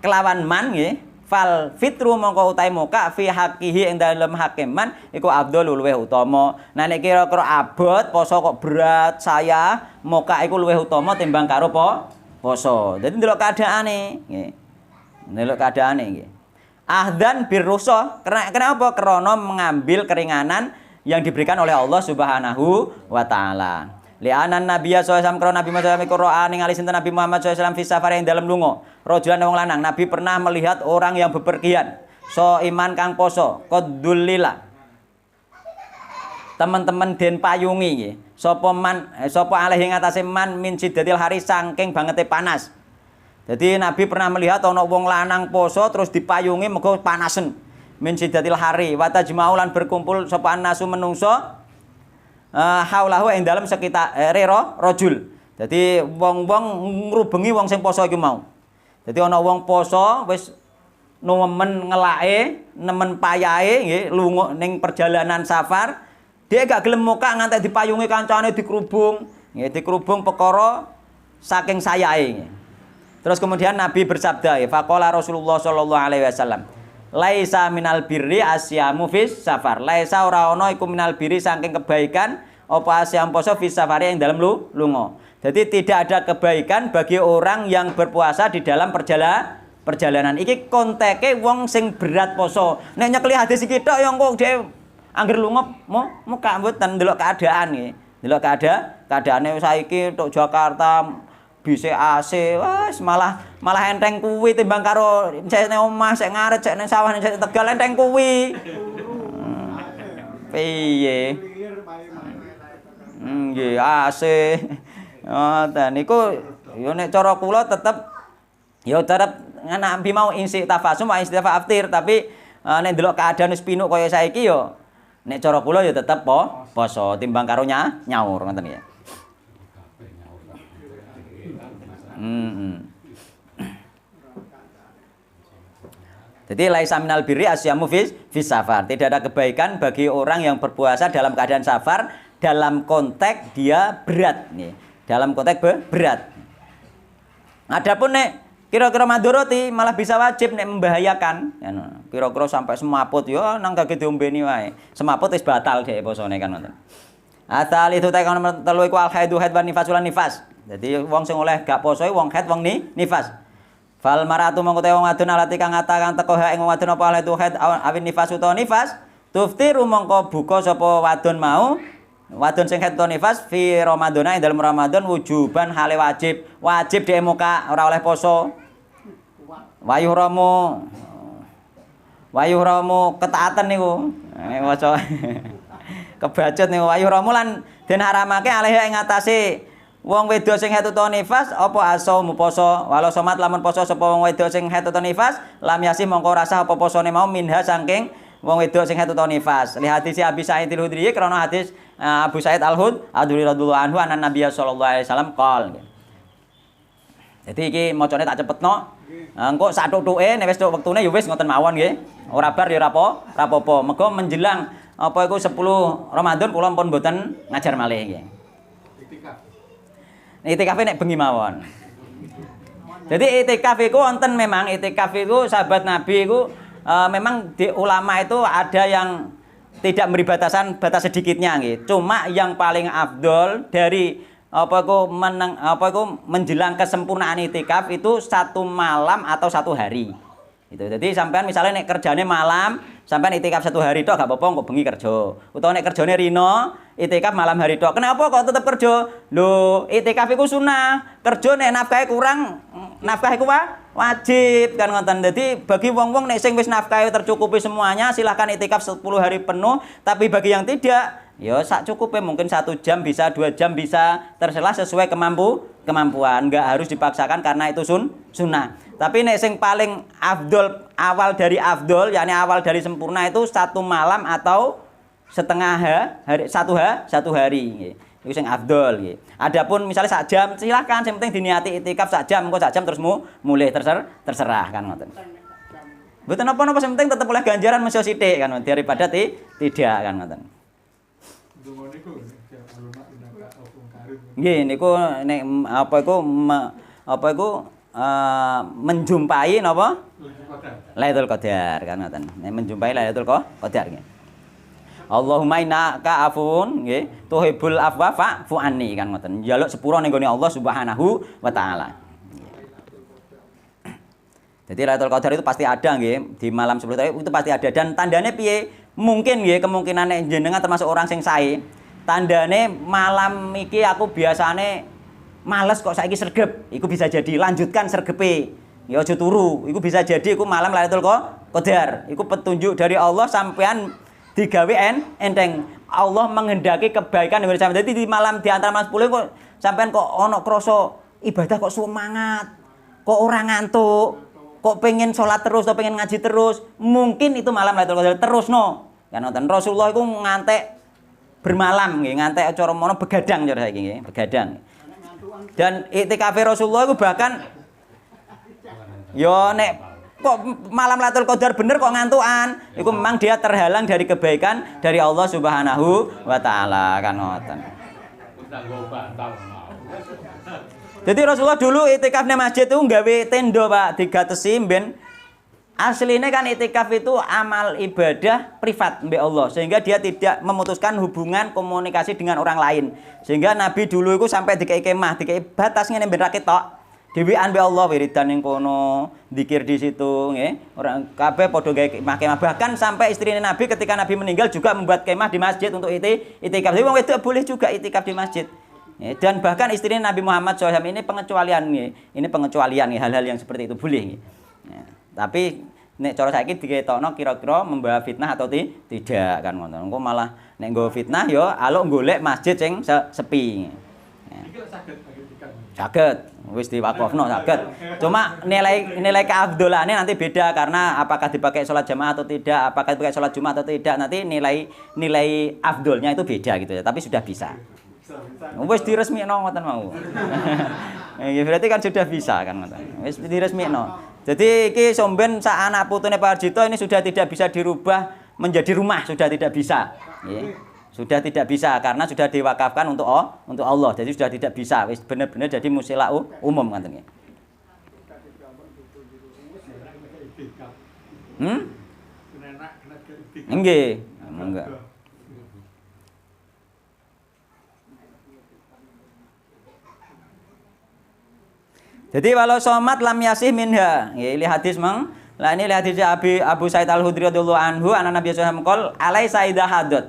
kelawan man nggih. Fal fitru mongko utahe muka fi haqihi ing dalem hakiman iku afdhalul luweh utama. Nah nek kira-kira abot poso kok berat saya muka iku luweh utama timbang karo poso. Dadi ndelok keadaane nggih. Ndelok keadaane nggih. Ahdan birrusoh kenapa? Karena mengambil keringanan yang diberikan oleh Allah Subhanahu wa taala. Li'anan Nabiya SAW karena Nabi Muhammad SAW ningali sinten Nabi Muhammad SAW fi safar yang dalam lunga. Rajulan wong lanang. Nabi pernah melihat orang yang bepergian. So iman kang poso. Qaddulila. teman-teman den payungi nggih. Sapa alih ing atase man min siddatil hari saking bangete panas. Jadi Nabi pernah melihat ana wong lanang poso terus dipayungi mergo panasen. Min siddatil hari wa tajma'u lan berkumpul sapa nasu menungso haulahu ing dalem sekitar rajul. Jadi wong-wong ngrubengi wong sing poso iki mau. Jadi ana wong poso wis nemen ngelake, nemen payahe nggih lunga ning perjalanan safar, dia gak gelem muka nganti dipayungi kancane dikerubung, nggih dikerubung perkara saking sayahe nggih. Terus kemudian Nabi bersabda, faqala Rasulullah sallallahu alaihi wasallam, laisa minal birri asyamu fis safar. Laisa ora ana iku minal birri saking kebaikan apa asyam poso fis safari yang dalam lunga. Jadi tidak ada kebaikan bagi orang yang berpuasa di dalam perjalanan. Iki konteke wong sing berat poso. Nek nyekli hadis iki tok ya kok dhewe angger lunga muka mboten ndelok keadaan nggih. Ndelok keadaane saiki tok Jakarta bisa AC, wes malah enteng kuwi timbang karo cene omah sik ngaret sik ning sawah ning Tegal enteng kuwi. Piye? Nggih AC. Dan niku yo nek cara kula tetep yo tetep Nabi mau insi tafasum wa insi tafaftir, tapi nek ndelok keadaan wis pinuk kaya saiki yo nek cara kula yo tetep poso timbang karo nyaur ngoten ya. Jadi laisa minal birri asyamu fis safar. Tidak ada kebaikan bagi orang yang berpuasa dalam keadaan safar dalam konteks dia berat nih. Dalam konteks berat. Adapun nek kira-kira madoroti malah bisa wajib nek membahayakan. Kira-kira sampai semaput yo nang kage diombeni wae. Semaput wis batal dhek posone kan ngoten. Asal itu tek nomor 3 iku al haidu haid wan nifasul nifas. Jadi wong sing oleh gak poso wong haid wong nifas. Fal maratu mongko te wong wadon alati kang kang teko ha ing wong wadon apa alatu haid awin nifas utawa nifas, tuftiru mongko buka sapa wadon mau. Wadon sing haid utawa nifas fi Ramadhan ing dalem Ramadan wujuban hale wajib. Wajib dhek muka ora oleh poso. Wayuhramu ketaatan niku. Waca kebacut niku wayuhramu lan den haramake alih ing atase wong wedok sing haid utawa nifas apa asaumu poso walau somat lamun poso sapa wong wedok sing haid utawa nifas lam yasih mongko rasa apa posone mau minha saking wong wedok sing haid utawa nifas li hadis Abi Sa'id al-Khudri krana hadis Abu Sa'id al-Khudri radhiyallahu anhu anan Nabi sallallahu alaihi wasallam qol. Jadi iki macane tak cepetno. Engko sak tutuke nek wis tuk wektune ya wis ngoten mawon nggih. Ora bar ya ora apa-apa. Mergo menjelang apa iku 10 Ramadan kula pun mboten ngajar malih nggih. Itikaf nek bengi mawon. Jadi itikaf iku wonten memang itikaf iku sahabat Nabi iku memang di ulama itu ada yang tidak memberi batas sedikitnya nggih. Cuma yang paling afdol dari menjelang kesempurnaan itikaf itu 1 malam atau 1 hari. Itu. Jadi sampean misalnya nek kerjane malam, sampean itikaf 1 hari tok gak apa-apa kok bengi kerja. Utawa nek kerjane rino, itikaf malam hari tok. Kenapa kok tetep kerja? Lho, itikaf iku sunah. Kerja nek nafkahe kurang, nafkah iku wajib kan ngoten. Dadi bagi wong-wong nek sing wis nafkahe tercukupi semuanya silahkan itikaf 10 hari penuh, tapi bagi yang tidak ya sak cukupe mungkin 1 jam bisa, 2 jam bisa, terserah sesuai kemampuan. Enggak harus dipaksakan karena itu sunnah. Tapi nek sing paling afdol awal dari afdol, yakni awal dari sempurna itu 1 malam atau setengah hari, 1 hari nggih. Iku sing afdol nggih. Adapun misalnya sak jam silahkan, yang penting diniati itikaf sak jam, engko sak jam terus mulai terserah kan ngoten. Mboten napa-napa sing penting tetep oleh ganjaran mesti sithik kan daripada tidak kan ngoten. Nggih niku nek apa iku menjumpai napa? Lailatul Qadar kan ngoten. Nek menjumpai Lailatul Qadar nggih. Allahumma innaka afun nggih, tuhibbul afwa fa'fu anni kan ngoten. Njaluk sepura ning gone Allah Subhanahu wa taala. Jadi Lailatul Qadar itu pasti ada nggih, di malam 10 itu pasti ada dan tandane piye? Mungkin nggih kemungkinan jenengan termasuk orang sing sae. Tandane malam iki aku biasane males kok saiki sregep. Iku bisa jadi lanjutkan sregepe. Ya aja turu. Iku bisa jadi iku malam Lailatul Qadar. Iku petunjuk dari Allah sampean digawe enteng. Allah menghendaki kebaikan dari sampean. Jadi di malam di antara malam 10 kok sampean kok ono krasa ibadah kok semangat, kok ora ngantuk, kok pengen sholat terus atau pengen ngaji terus, mungkin itu malam Lailatul Qadar terusno. Kan nonton Rasulullah iku ngantek bermalam nggih, ngantek cara mono begadang cara saiki nggih, begadang. Dan iktikaf Rasulullah itu bahkan yo nek kok malam Lailatul Qadar bener kok ngantukan, itu memang dia terhalang dari kebaikan dari Allah Subhanahu wa taala kan ngoten. Jadi Rasulullah dulu iktikaf di masjid itu nggawe tenda Pak, digatesi ben aslinya kan iktikaf itu amal ibadah privat mbek Allah, sehingga dia tidak memutuskan hubungan komunikasi dengan orang lain. Sehingga Nabi dulu itu sampai dikei kemah, dikei batas ngene ben ra ketok. Dhewean mbek Allah wiridan ning kono, zikir di situ nggih. Orang kabeh padha gawe kemah. Bahkan sampai istrinya Nabi ketika Nabi meninggal juga membuat kemah di masjid untuk iktikaf. Jadi wong wedok boleh juga iktikaf di masjid. Dan bahkan istrinya Nabi Muhammad SAW ini pengecualian nih. Ini pengecualian nih, hal-hal yang seperti itu boleh nih. Tapi nek cara saiki diketokno kira-kira membawa fitnah atau tidak kan ngono. Engko malah nek nggo fitnah ya aluk golek masjid sing sepi. Iki saged iktikaf. Saged, wis diwakofno saged. Cuma nilai keafdolane nanti beda karena apakah dipakai sholat jamaah atau tidak, apakah dipakai sholat Jumat atau tidak, nanti nilai afdolnya itu beda gitu ya, tapi sudah bisa. Wis diresmikno ngoten mau. Berarti kan sudah bisa kan ngoten. Wis diresmikno. Jadi iki somben sak anak putune Pak Harjito ini sudah tidak bisa dirubah menjadi rumah, sudah tidak bisa. Nggih. Sudah tidak bisa karena sudah diwakafkan untuk Allah. Jadi sudah tidak bisa. Wis bener-bener jadi musila umum ngoten nggih. Nggih. Enggak. Jadi walau somat lam yasih minha. Ini hadis mang. Lah ini hadis Abu Sa'id Al-Khudri radhiyallahu anhu, anak Nabi sallallahu alaihi wasallam qol alaisa idza hadat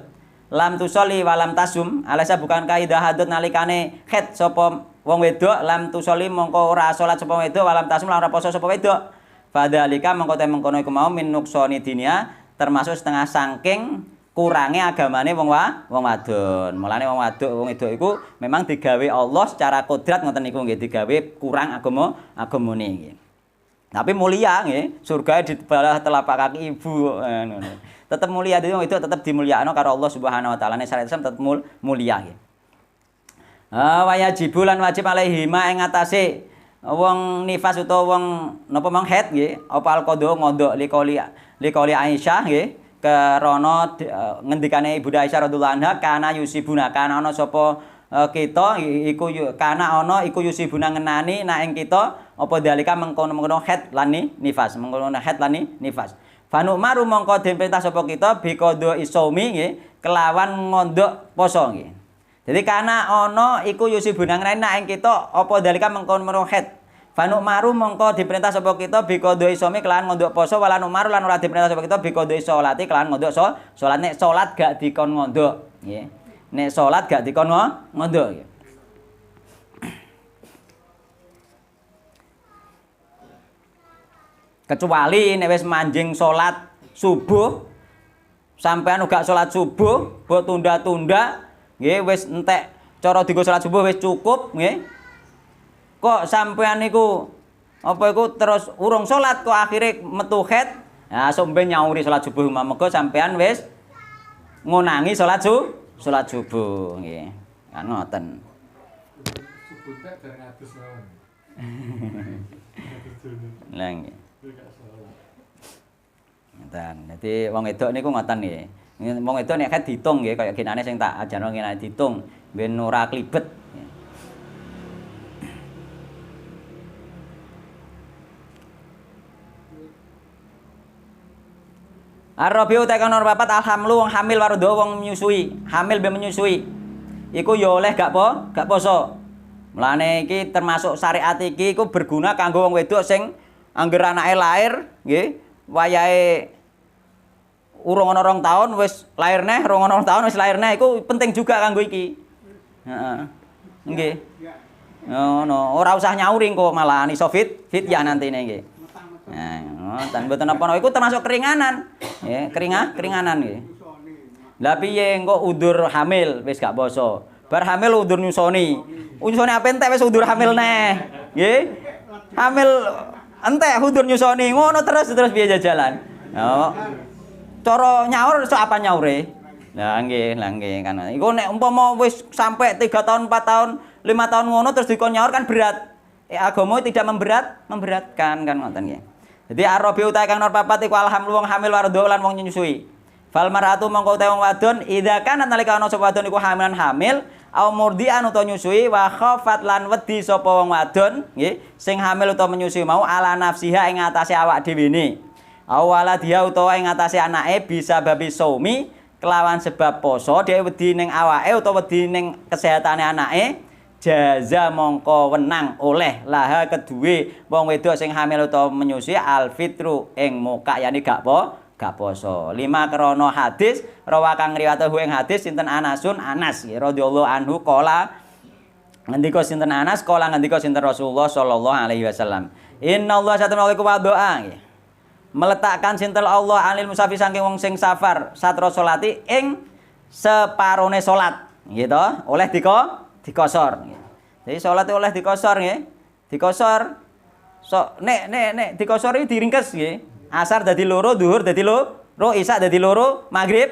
lam tusolli wa lam tasum. Alaisa bukankah idza hadat nalikane haid sapa wong wedok lam tusolli mongko ora salat sapa wedok wa lam tasum lan ora poso sapa wedok. Fadzalika mongko te mengkono iku mau min nuksoni dinia termasuk setengah saking kurange agamane wong wadon. Mulane wong wedok iku memang digawe Allah secara kodrat ngoten niku nggih, digawe kurang agamane nggih. Tapi mulia nggih, surga di bawah telapak kaki ibu. Tetap mulia itu tetap dimulyakno karo Allah Subhanahu wa taala. Nek syariat Islam tetap mulia nggih. Wa yajibu lan wajib alaihi ma ing atase wong nifas utawa wong napa mang haid nggih, apa al-qadha ngondok liqoli Aisyah nggih. Karena ngendikane Ibu Aisyah radhiyallahu anha kana yusibuna kana ana sapa kita iku kana ana iku yusibuna ngenani nek ing kita apa dalika mengkono haid lan nifas mengkono haid lan nifas fanu maru mongko den perintah sapa kita biqadha isyaumi nggih kelawan ngondok poso nggih. Jadi kana ana iku yusibuna ngenani nek ing kita apa dalika mengkono haid Fanu maru mongko diperintah sapa kita biqadha isyaumi kelawan ngondok poso wala numaru lan ora diperintah sapa kita biqadha sholati kelawan ngondok salat. Nek salat gak dikon ngondok nggih. Nek salat gak dikon ngondok nggih. Kecuali nek wis manjing salat subuh sampean uga salat subuh mbok tunda-tunda nggih wis entek cara dienggo salat subuh wis cukup nggih. Kok sampean niku apa iku terus urung salat kok akhire metu haid. Nah, somben nyauri salat subuh mamega sampean wis ngonangi salat subuh nggih. Kan ngoten. Subuh tak jarang atus mawon. Lah nggih. Ngoten. Dadi wong wedok niku ngoten nggih. Wong wedok nek haid diitung nggih kaya genane sing tak ajarno genane diitung ben ora klibet. Ar-rabi'u tekan nomor 4 alhamlu wong hamil warudo wong menyusui, hamil be menyusui. Iku ya oleh gak poso. Mulane iki termasuk syariat iki iku berguna kanggo wong wedok sing angger anake lair nggih, wayahe urung ana 2 taun wis lair neh, urung ana 2 taun wis lair neh iku penting juga kanggo iki. Heeh. Nggih. No, ora usah nyauri kok malah iso fit ya nantine nggih. Nah, ngoten mboten napa-napa iku termasuk keringanan. Nggih, keringanan nggih. Lah piye engko udur hamil wis gak poso. Bar hamil udur nyusoni. Nyusoni apa entek wis udur hamil neh. Nggih. Hamil entek udur nyusoni ngono terus piye jajalan. Oh. Cara nyaur sok apa nyaure? Lah nggih kan. Iku nek umpama wis sampai 3 tahun, 4 tahun, 5 tahun ngono terus dikon nyaur kan berat. Agama tidak memberatkan kan ngoten nggih. Jadi arabi utahe kang nomor 4 iku alhamdulillah wong hamil wardo lan wong nyusui. Fal maratu mongko utahe wong wadon idza kana nalika ana sapa wadon iku hamilan hamil au murdian utawa nyusui wa khafat lan wedi sapa wong wadon nggih sing hamil utawa menyusui mau ala nafsiha ing atase awak dhewe ne. Awala dia utawa ing atase anake bisa babi saumi kelawan sebab poso dia wedi ning awake utawa wedi ning kesehatane anake jaza mongko wenang oleh laha kedue wong wedok sing hamil utawa menyusui alfitru ing muka yani gak poso. 5 krana hadis rawa kang riwayatahu ing hadis sinten Anas radhiyallahu anhu qala ngendika sinten Anas qala ngendika sinten Rasulullah sallallahu alaihi wasallam innallaha satamalahu wa doa meletakkan sinten Allah anil musafir saking wong sing safar satra salati ing separone salat gitu oleh dikosor jadi salat oleh dikosor nggih dikosor nek dikosor iki diringkes nggih asar dadi loro zuhur dadi loro isya dadi loro maghrib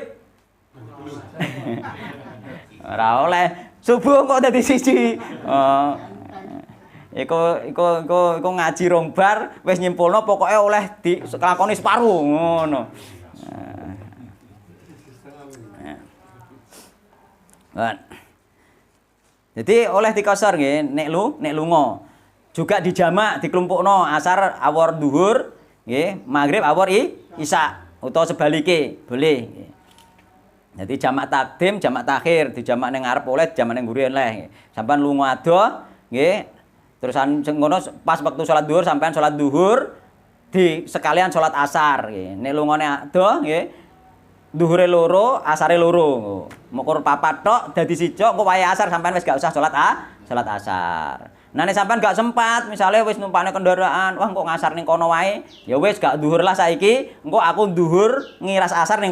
ora oleh subuh kok dadi siji iku ngaji rong bar wis nyimpulno pokoke oleh dilakoni separuh ngono. Jadi oleh dikosor nggih nek lunga. Juga dijamak dikelompokno asar awor zuhur nggih, maghrib awor isya utawa sebalike boleh. Jadi jamak takdim, jamak takhir, dijamak ning ngarep oleh, dijamak ning mburi oleh. Sampeyan lunga ado nggih, terusan ngono pas waktu salat zuhur sampean salat zuhur di sekalian salat asar nggih. Nek lungane ado nggih, zuhure loro, asare loro. Mokor papat tok dadi sija engko wayahe asar sampean wis gak usah salat asar. Nah nek sampean gak sempat, misalnya wis numpane kendaraan, wah kok ngasar ning kono wae, ya wis gak zuhur lah saiki, engko aku zuhur ngiras asar ning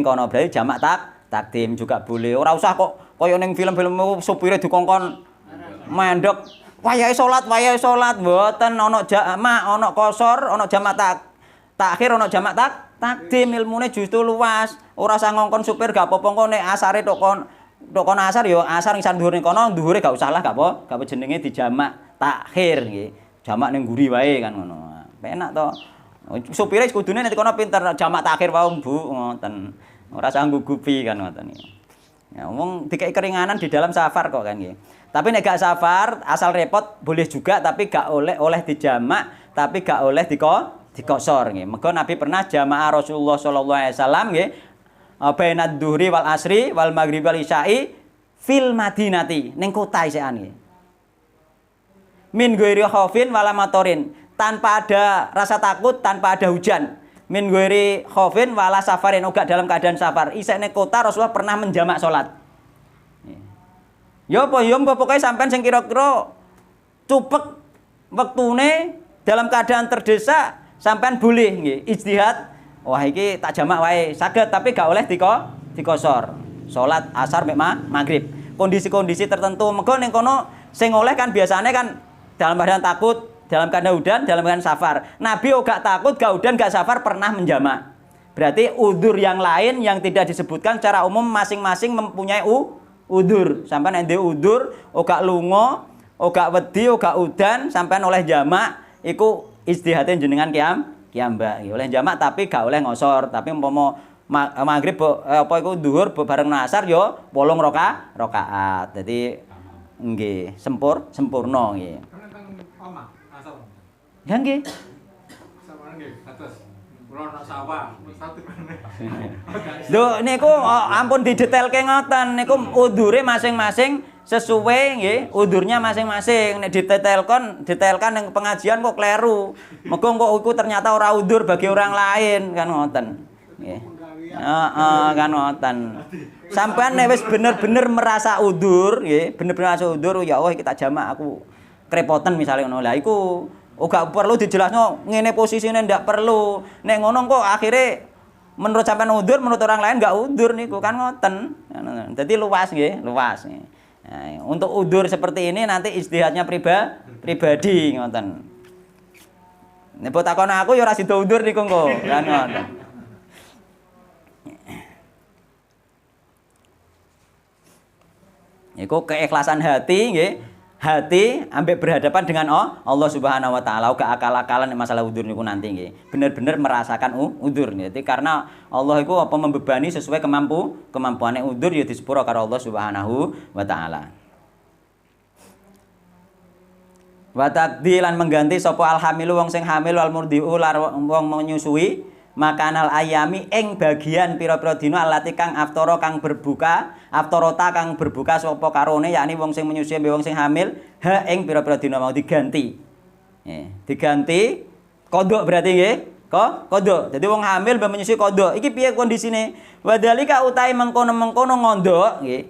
kono. Berarti jamak takdim juga boleh. Ora usah kok kaya ning film-film supire dikongkon mandek, wayahe salat mboten ana jamak, ana qosor, ana jamak takhir, ana jamak takdim. Ilmune justru luas. Ora usah ngongkon supir gak apa-apa kok nek asare tok kono asar ya asar ngisan dhuwur ning kono dhuwure gak usah lah gak apa jenenge dijamak takhir nggih. Jamak ning nguri wae kan ngono. Penak to. Supire kudune nek kono pinter jamak takhir wae Bu ngoten. Ora usah nggugupi kan ngoten iki. Ya wong dikek keringanan di dalam safar kok kan nggih. Tapi nek gak safar asal repot boleh juga tapi gak oleh dijamak tapi gak oleh dikosor nggih. Mergo Nabi pernah jamaah Rasulullah sallallahu alaihi wasallam nggih bainad dhuhri wal asri wal maghrib wal isya'i fil madinati ning kota isekan nggih. Min ghairi khaufin wala matorin, tanpa ada rasa takut, tanpa ada hujan. Min ghairi khaufin wala safarin, uga dalam keadaan safar. Isek ning kota Rasulullah pernah menjamak salat. Ya apa pokoke sampean sing kira-kira cupek wektune dalam keadaan terdesak sampean boleh nggih ijtihad. Wah iki tak jamak wae, saged tapi gak oleh dikosor. Salat asar mek maghrib. Kondisi-kondisi tertentu mergo ning kono sing oleh kan biasanya kan dalam keadaan takut, dalam keadaan udan, dalam keadaan safar. Nabi gak takut, gak udan, gak safar pernah menjamak. Berarti udzur yang lain yang tidak disebutkan secara umum masing-masing mempunyai udzur. Sampeyan nek udzur, gak lunga, gak wedi, gak udan, sampeyan oleh jamak iku ijtihate jenengan kiambak oleh jamak tapi gak oleh ngosor. Tapi umpama maghrib apa iku zuhur bareng asar ya 8 rakaat. Dadi nggih sempurna nggih. Omah, asal. Ya nggih. Sama nggih, atas. Kula ana sawah, satu kene. Lho niku ampun didetailke ngoten. Niku udzure masing-masing sesuai nggih, udzurnya masing-masing. Nek detailkan ning pengajian kok kleru. Mergo kok iku ternyata ora udzur bagi orang lain kan ngoten. Nggih. Kan ngoten. Sampeyan nek wis bener-bener merasa udzur nggih, bener-bener merasa udzur ya Allah iki tak jamak aku kerepotan misalnya ngono. Lah iku gak perlu dijelasno ngene posisine ndak perlu. Nek ngono kok akhire menurut sampean udzur, menurut orang lain enggak udzur niku kan ngoten. Dadi luas nggih, luas. Nah, untuk udzur seperti ini nanti ijtihadnya pribadi ngoten. Nek takon aku ya ora sida udzur niku engko, kan ngoten. Iku keikhlasan hati nggih. Hati ambek berhadapan dengan Allah Subhanahu wa taala, gak akal-akalan masalah udzur niku nanti nggih. Bener-bener merasakan udzur. Jadi karena Allah iku apa membebani sesuai kemampuane udzur ya disepuro karo Allah Subhanahu wa taala. Wa taqdilan mengganti sapa alhamilu wong sing hamil wal murdiu lar wong menyusui makanal ayami ing bagian pira-pira dina alati kang aftara kang berbuka aftarota kang berbuka sapa karone yakni wong sing menyusui mbek wong sing hamil ha ing pira-pira dina mau diganti. Diganti kodok berarti nggih. Kodok. Dadi wong hamil mbek menyusui kodok. Iki piye kondisine? Wadhalika utahe mengkono-mengkono ngondok nggih.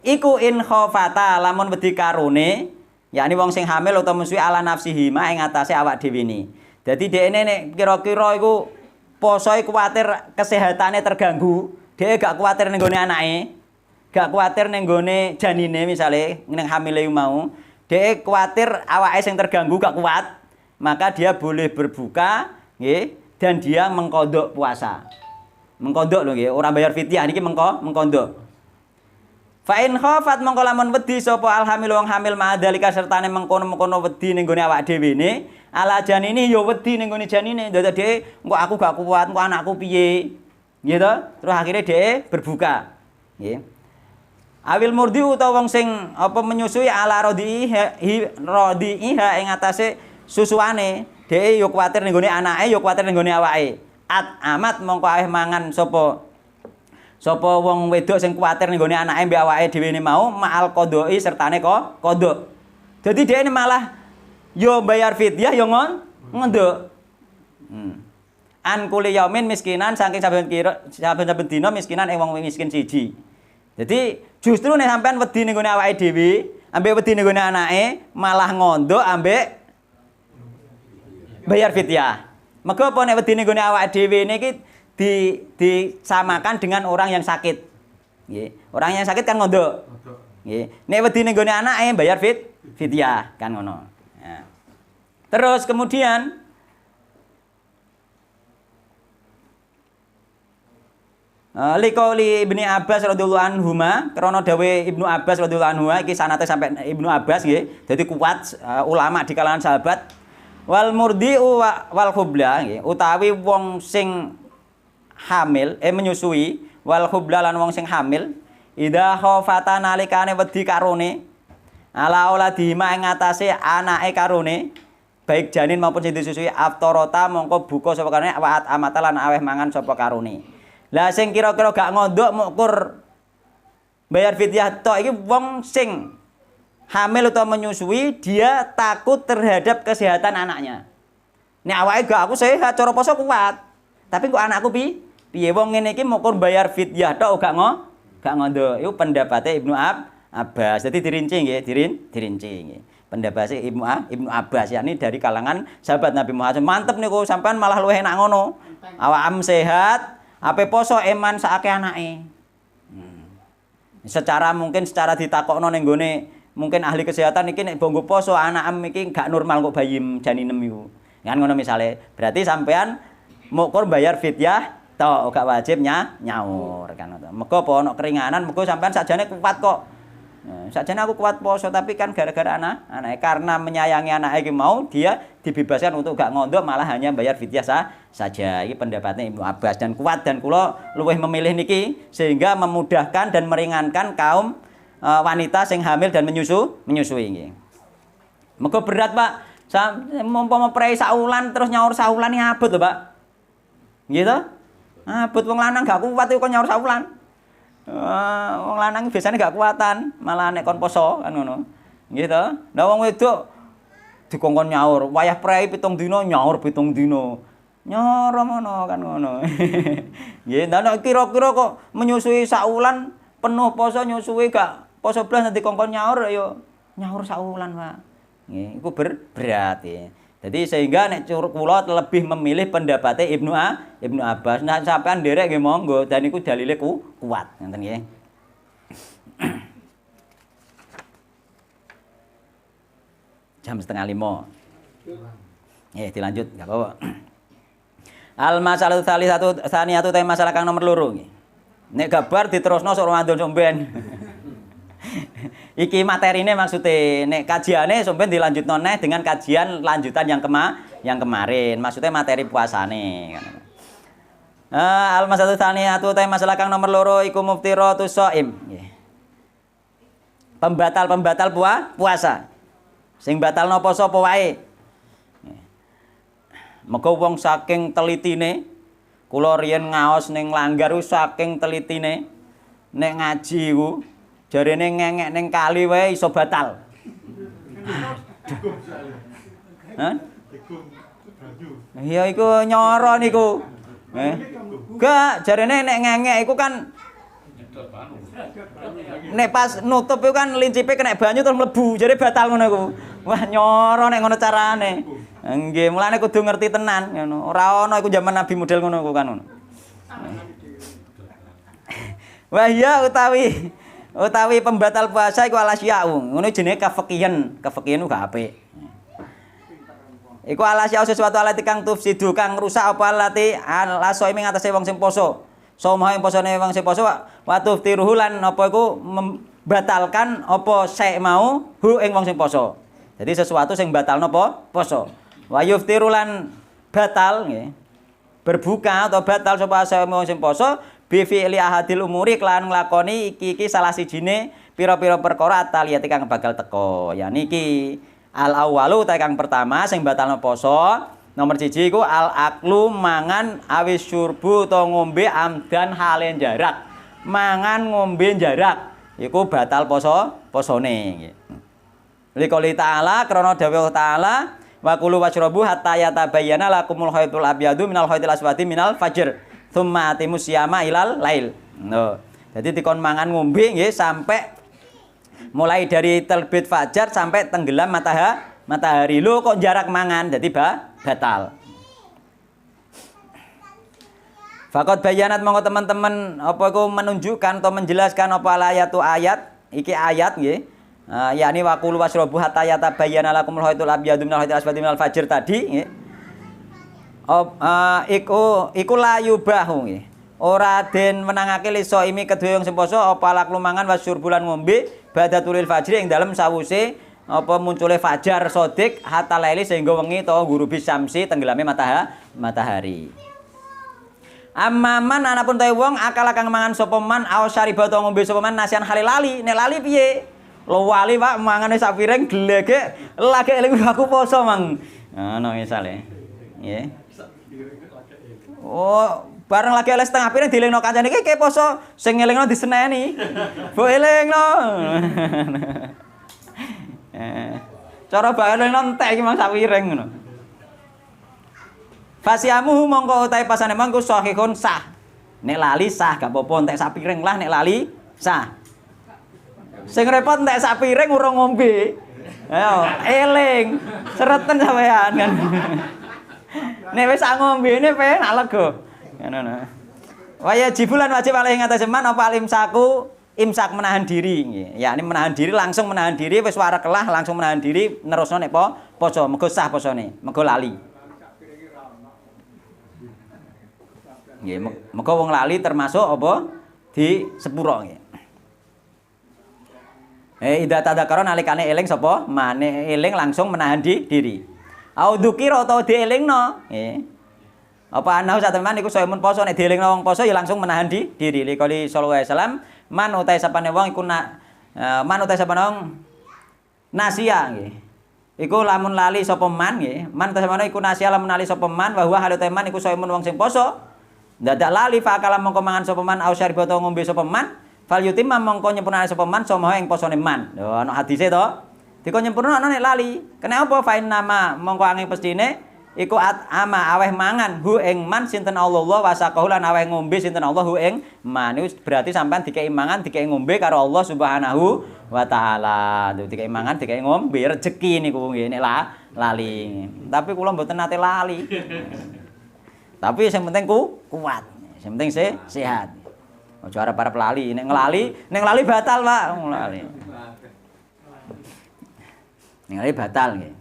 Iku in khafata lamun wedi karone yakni wong sing hamil utawa menyusui ala nafsihi ma ing atase awak dhewe ne. Dadi dekne nek kira-kira iku posoi kuwatir kesehatannya terganggu, dia gak kuwatir ning gone anake, gak kuwatir ning gone janine misale ning hamile mau, dia kuwatir awake sing terganggu gak kuat, maka dia boleh berbuka nggih dan dia mengkodok puasa. Mengkodok lho nggih, ora bayar fidyah niki mengkodok. Fa in khafat mongko lamun wedi sapa alhamil wong hamil ma'adzalika sertane mengkono-mengkono wedi ning gone awak dhewe ne. Ala janine ya wedi ning gone janine. Dadi dhek engko aku gak kuat, engko anakku piye? Nggih to? Terus akhirnya dhek berbuka. Nggih. Awil murdi utawa wong sing apa menyusui ala radiiha ing atase susuane. Dhek ya kuwatir ning gone anake, ya kuwatir ning gone awake. Amat mongko aweh mangan sapa wong wedok sing kuwatir ning gone anake mbek awake dhewe ne mau ma'al qodoi sertane kodok. Dadi dhek malah yo bayar fidyah yo ngondok. An kuli yaumin miskinan saking saben dina miskinan ing wong miskin siji. Jadi justru nek sampean wedi ning gone awake dhewe, ambek wedi ning gone anake, malah ngondok ambek bayar fidyah. Mergo apa nek wedi ning gone awake dhewe niki disamakan dengan orang yang sakit. Nggih. Orang yang sakit kan ngondok. Nggih. Nek wedi ning gone anake bayar fidyah kan ngono. Ya. Terus kemudian liqauli Ibnu Abbas radhiyallahu anhuma krana dawe Ibnu Abbas radhiyallahu anhu iki sanate sampai Ibnu Abbas nggih. Dadi kuat ulama di kalangan sahabat wal murdi'u wal khubla nggih utawi wong sing hamil menyusui wal khubla lan wong sing hamil idza khafata nalikane wedi karone ala auladi ma ing atase anake karone baik janin maupun sing disusui aftarota mongko buka sapa karone waat amata lan aweh mangan sapa karone. Lah sing kira-kira gak ngondok mukur bayar fidyah tok iki wong sing hamil atau menyusui dia takut terhadap kesehatan anaknya. Nek awake gak aku sehat cara poso kuat. Tapi kok anakku piye wong ngene iki mukur bayar fidyah tok gak ngondok. Iku pendapate Ibnu Abbas. Jadi dirinci nggih, dirinci nggih. Pendapate Ibnu Abbas yakni dari kalangan sahabat Nabi Muhammad. Mantep niku sampean malah luwih enak ngono. Awakam sehat, ape poso eman sakake anake. Secara ditakokno ning gone mungkin ahli kesehatan iki nek bonggo poso anakem iki gak normal kok bayi janinem iku. Kan ngono misale. Berarti sampean mukur bayar fidyah tok gak wajib nyaur kan ngono. Mergo apa ana keringanan mergo sampean sakjane kuat kok. Sakjane aku kuat poso tapi kan gara-gara anake karena menyayangi anake iki mau dia dibebaskan untuk gak ngondok malah hanya bayar fidyah saja. Iki pendapatnya Ibnu Abbas dan kuat dan kula luwih memilih niki sehingga memudahkan dan meringankan kaum wanita sing hamil dan menyusui nggih. Mergo berat, Pak. Umpama prei saulan terus nyaur saulan iki abot lho, Pak. Nggih to? Abot wong lanang gak kuat kok nyaur saulan. Wong lanang biasanya gak kuatan, malah nek kon poso kan ngono. Nggih to? Lah wong wedok dikongkon nyaur, wayah prei 7 dina nyaur 7 dina. Nyaur ngono kan ngono. Nggih, nek kira-kira kok menyusui saulan penuh poso nyusui gak poso blas nanti kongkon nyaur ya nyaur saulan, Pak. Nggih, iku berat ya. Jadi sehingga nek kula lebih memilih pendapatnya Ibnu Abbas. Nah sampean nderek nggih monggo dan iku dalile kuat ngoten nggih. Jam 4:30. Dilanjut enggak apa-apa. Al-masalatu tsaniyatu ta masalah kang nomor 2 nggih. Nek gabar diterusno sok Ramadan somben. Iki materine maksudnya nek kajiane sampeyan dilanjutno neh dengan kajian lanjutan yang kemarin. Maksudnya materi puasane. Al-masalatu tsaniyatu ta masalah kang nomor 2 iku muftiratus shaim. Pembatal puasa. Sing batalno poso apa wae. Mergo wong saking telitine kula riyen ngaos ning Langgar saking telitine nek ngaji ku jarene ngengek ning kali wae iso batal. Hah? Iya iku nyoro niku. Gak jarene nek ngengek iku kan nek pas nutup iku kan lincipe kena banyu terus mlebu, jare batal ngono iku. Wah nyoro nek ngono carane. Nggih, mulane kudu ngerti tenan ngono. Ora ana iku zaman Nabi model ngono iku kan ngono. Wah iya utawi pembatal puasa iku alasya'u. Ngono jenenge kafekian gak apik. Iku alasya'u sesuatu alati kang tufsidu kang rusak apa alati alaso ing atase wong sing poso. Somoh ing posone wong sing poso wa tuftiruhu lan apa iku membatalkan apa sek mau hu ing wong sing poso. Jadi sesuatu sing batalno apa poso. Wa yuftiru lan batal nggih. Berbuka atau batal sapa wong sing poso bi fi'li ahadil umuri kelan nglakoni iki salah sijine pira-pira perkara ataliyati kang bakal teko. Ya niki al awwalu ta kang pertama sing batalno poso. Nomor 1 iku al aklu mangan awis syurbu utawa ngombe amdan halen jarak. Mangan ngombe jarak iku batal posone nggih. Liqouli ta'ala krana dawuh ta'ala wa kulu washrabu hatta yatabayyana lakumul khaytul abyadu minal khaytil aswadi minal fajr tsumma atimus siyama ilal lail. Jadi dikon mangan ngombe nggih sampai mulai dari terbit fajar sampai tenggelam matahari. Lho kok jarak mangan dadi batal. Faqad bayanat monggo teman-teman apa iku menunjukkan atau menjelaskan apa ayat iki ayat nggih. Yakni waqulu wasrobu hatta yatabayyana lakumul khaytul abyadu minal khaytil aswadi minal fajr tadi nggih. Iku la yubahu nggih. Ora den menangake liso imi kedue wong sing poso apa lak lumangan wasyurbulan ngombe badatul fajri ing dalem sawuse apa muncule fajar sodik hatta laili sehingga wengi utawa gurubi syamsi tenggelame matahari. Amman anapun ta wong akal kang mangan sapa man aw syariba utawa ngombe sapa man nasian halilali. Nek lali piye? Lo wali Pak mangane sak piring glege lagi eling aku poso mang. Ngono misale. Nggih. Oh, bareng lagi oleh setengah piring dilingno kancane iki poso sing ngelingno diseneni. Mbok elingno. Cara balengno entek iki mang sak piring ngono. Fasiamu mongko utahe pasane mangko sahihun sah. Nek lali sah gak apa-apa entek sak piring lah nek lali sah. Sing repot entek sak piring urung ngombe. Ayo, eling. Sereten sampean kan. Nek wis sak ngombene penak lega. Ngono. Waya jibulan wajib alih ngatas man apa imsak menahan diri nggih. Yakni menahan diri langsung menahan diri wis wareg kelah langsung menahan diri nerusno nek poso mergo sah posone, mergo lali. Nggih, mergo wong lali termasuk apa di sepuro nggih. Idza tadzakara nalikane eling sapa? Mane eling langsung menahan diri. Au dzukira utawa dielingno, nggih. Apa ana sateman iku soemun poso nek dielingno wong poso ya langsung menahan diri. Liqali sallallahu alaihi wasallam, man utahe sapane wong iku man utahe sapane wong nasia nggih. Iku lamun lali sapa man nggih. Man utahe sapane iku nasia lamun lali sapa man wa huwa halu teman iku soemun wong sing poso. Dadak lali fa kala mongko mangan sapa man au syarib utawa ngombe sapa man. Fal yutimma mongko nyempurnane sapa man somoho ing posone man. Lho ana hadise to. Dikon nyempurna ana nek lali. Kenapa fa nama mongko angin pestine iku ama aweh mangan hu ing man sinten Allah wa saqahu lan aweh ngombe sinten Allah hu ing man. Iku berarti sampean dikei mangan, dikei ngombe karo Allah Subhanahu wa taala. Dikei mangan, dikei ngombe rezeki niku nggih nek lali. Tapi kula mboten nate lali. Tapi yang penting kuat. Yang penting sehat. Ojo arep-arep lali. Nek nglali batal, Pak. Nglali. Nek nglali batal nggih.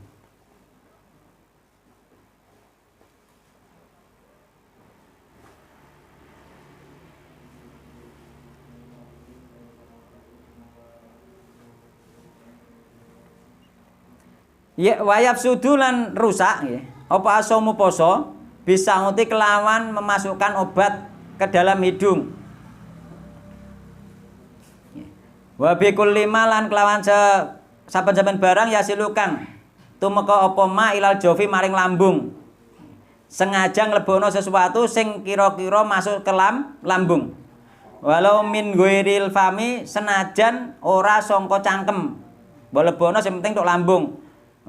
Ya wayab sudulan rusak nggih. Apa asomu poso bisa nguti kelawan memasukkan obat ke dalam hidung. Wa bi kulli malan kelawan saben-saben barang ya silukan. Tumeka apa ma ilal jofi maring lambung. Sengaja nglebono sesuatu sing kira-kira masuk ke lambung. Walau min ghairil fami senajan ora sangka cangkem. Mbok lebono sing penting tok lambung.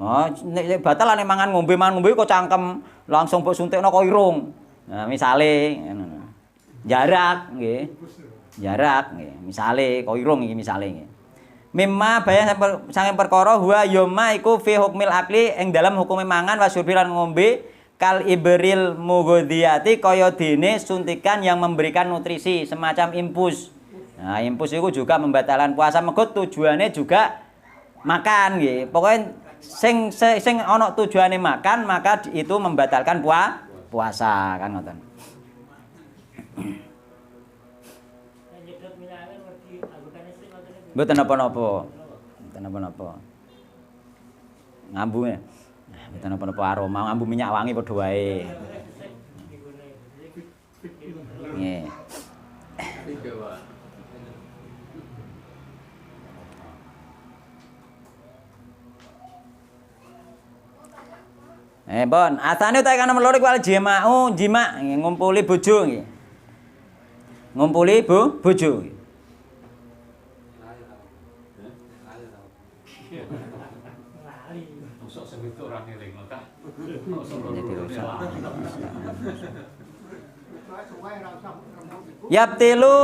Oh, nek batal ane mangan ngombe kok cangkem langsung mbok suntikno kok irung. Nah, misale ngono. Jarak nggih. Jarak nggih. Misale kok irung iki misale nggih. Mimma bayang sange perkara huwa yoma iku fi hukmil akli ing dalam hukume mangan wa syurbi lan ngombe kal ibril mugodiyati kaya dene suntikan yang memberikan nutrisi semacam impus. Nah, impus itu juga membatalkan puasa mergo tujuannya juga makan nggih. Pokoknya sing ana tujuane makan maka itu membatalkan puasa kan ngoten. Mboten napa-napa. Mboten napa-napa. Ngambu ya. Mboten napa-napa aroma ngambu minyak wangi padha wae. Nggih. Bon, asane utahe kana melore kuwi jema'u, jima ngumpuli bojo nggih. Ngumpuli bojo. Sok sing itu ora ngeling ta. Jadi rusak. Suwe ra usah remuk iku. Yaptilu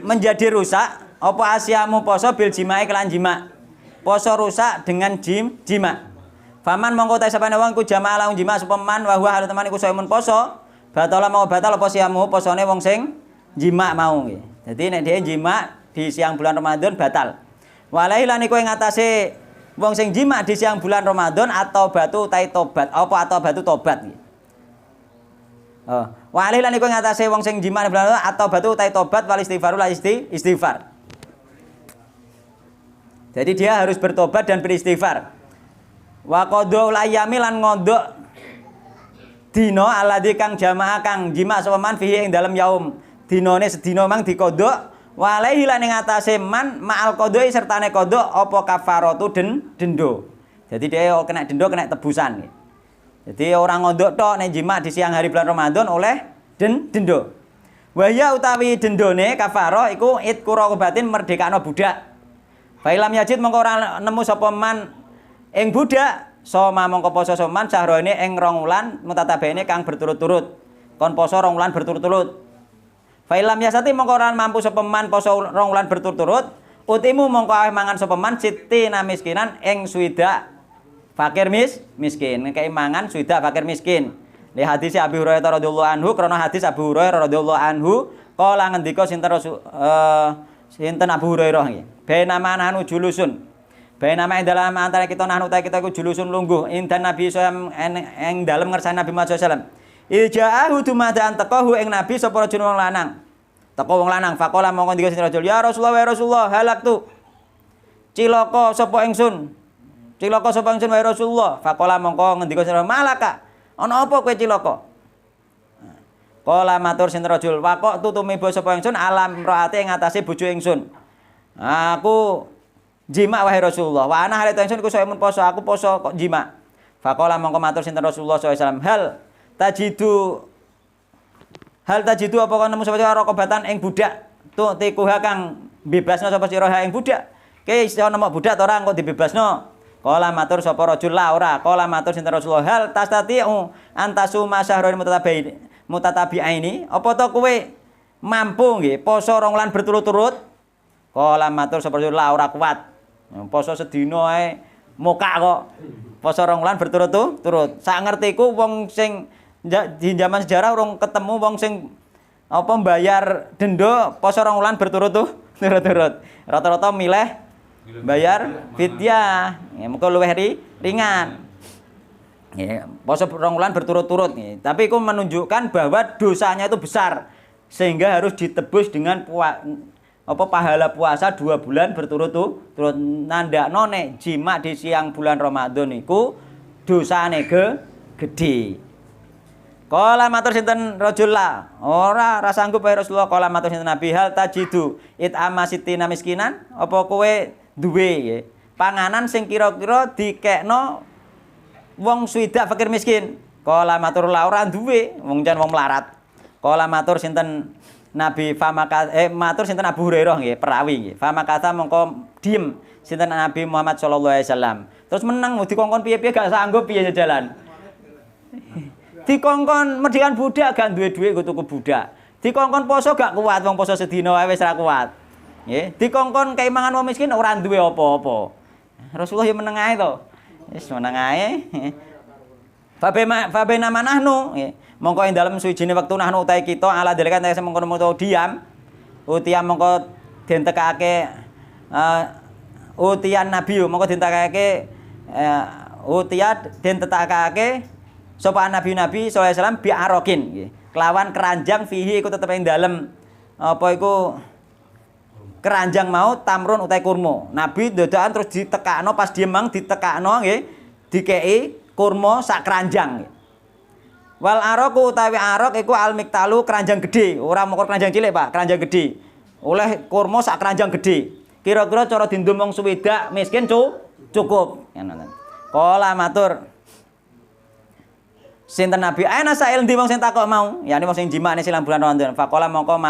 menjadi rusak apa asyamu poso bil jima'i kelan jima. Poso rusak dengan jima. Faman mongko ta sapane wong iku jamaah laung jima supeman wa huwa halu teman iku saimun poso. Batala mau batal apa siamu posone wong sing jima mau nggih. Dadi nek dhewe jima di siang bulan Ramadan batal. Walahi lan iku ing atase wong sing jima di siang bulan Ramadan atau batu tai tobat apa atau batu tobat nggih. Oh, walahi lan iku ing atase wong sing jima di bulan Ramadan atau batu tai tobat wal istighfaru la istighfar. Jadi dia harus bertobat dan beristighfar. Wa qadul ayami lan ngodok dina alladzi kang jamaah kang jima sapa man fihi ing dalem yaum. Dinane sedina mang dikodok walaihi lan ing atase man ma'al qadoi sertane kodok apa kafaratu dendo. Jadi dia kena dendo kena tebusan. Jadi orang ngodok tok nek jima di siang hari bulan Ramadan oleh dendo. Wa ya utawi dendone kafaro iku itqu raqabatin merdekano budak. Failam yajid mongko ora nemu sapa man ing budak soma mongko poso soman sahrone ing 2 wulan mutatabaine kang berturut-turut. Kon poso 2 wulan berturut-turut. Failam yasati mongko ora mampu sapa man poso 2 wulan berturut-turut, utimu mongko aweh mangan sapa man sitina miskinan ing swida fakir miskin. Ngekei mangan swida fakir miskin. Li hadis Abi Hurairah radhiyallahu anhu krana hadis Abu Hurairah radhiyallahu anhu kala ngendika sinten Abu Hurairah nggih. Bainama nahnu julusun. Bainama ing dalam antara kita nahnu ta kita iku julusun lungguh indan Nabi sallallahu ing dalem ngersani Nabi Muhammad sallallahu alaihi wasallam. Ija'ahu dumadaan tekahu ing Nabi sapa rajul wong lanang. Teko wong lanang faqala mongko ndika sinten rajul ya Rasulullah wa Rasulullah halaktu. Cilaka sapa ingsun. Cilaka sapa ingsun wa Rasulullah. Faqala mongko ngendika sinten malaka. Ana apa kowe cilaka? Qala matur sinten rajul waqo tutumiba sapa ingsun alam raate ing atase bojo ingsun. Aku jima wahai Rasulullah. Wa ana hale ingsun iku saimun poso, aku poso kok jima. Faqala mongko matur sinten Rasulullah sallallahu alaihi wasallam, hal tajidu apa kono nemu sapa raqabatan ing budak tu tikuha kang bebasno sapa sira ing budak. Ke iso nemu budak ta ora engko dibebasno. Qala matur sapa rajul la ora. Qala matur sinten Rasulullah hal tastati'u antasuma syahrain mutatabi'aini. Apa to kowe mampu nggih poso 2 wulan berturut-turut? Qala matur sapa Rasul la ora kuat. Poso sedina ae mokak kok. Poso 2 wulan berturut-turut. Sak ngertiku wong sing di zaman sejarah urung ketemu wong sing apa mbayar denda poso 2 wulan berturut-turut. Rata-rata milih bayar fidyah. Ya muga luwih ringan. Ya, poso 2 wulan berturut-turut ya. Tapi itu menunjukkan bahwa dosanya itu besar sehingga harus ditebus dengan pahala puasa 2 bulan berturut-turut. Nandakno nek jima di siang bulan Ramadan iku dosane gede. Kala matur sinten rajul la ora sanggup bae Rasulullah. Kala matur sinten Nabi hal tajidu it'ama sitina miskinan apa kowe duwe ya panganan sing kira-kira dikekno wong swidak fakir miskin. Kala matur la ora duwe wong jan wong melarat. Kala matur sinten Nabi matur sinten Abu Hurairah nggih perawi nggih. Famakata mongko diem sinten Nabi Muhammad sallallahu alaihi wasallam. Terus meneng dikongkon piye-piye gak sanggup piye jalan. Dikongkon merdikan budak gak duwe dhuwit nggo tuku budak. Dikongkon poso gak kuat wong poso sedina wae wis ra kuat. Nggih, dikongkon kei mangan wong miskin ora duwe apa-apa. Rasulullah ya meneng ae to. Wis meneng ae. Fabena manahnu nggih. Mongko ing dalem suwijine wektu nahnu utahe kita ala delekan tegese mengkono diam. Utian mongko den tekake utian nabi mongko den tekake utiat den tetakake sapa nabi sallallahu alaihi wasallam bi arokin nggih. Kelawan keranjang fihi iku tetep ing dalem apa iku keranjang mau tamrun utahe kurma. Nabi dadakan terus ditekakno pas diemang ditekakno nggih dikei kurma sak keranjang nggih. Wal araku utawi arok iku al miktalu keranjang gede, ora mokor keranjang cilik, Pak, keranjang gede. Oleh kurma sak keranjang gede. Kira-kira cara dindum wong suwedak miskin cukup. Kala matur sinten Nabi ana sail ndi wong sing takok mau, yani wong sing jimane silang bulan Ramadan. Faqala mongko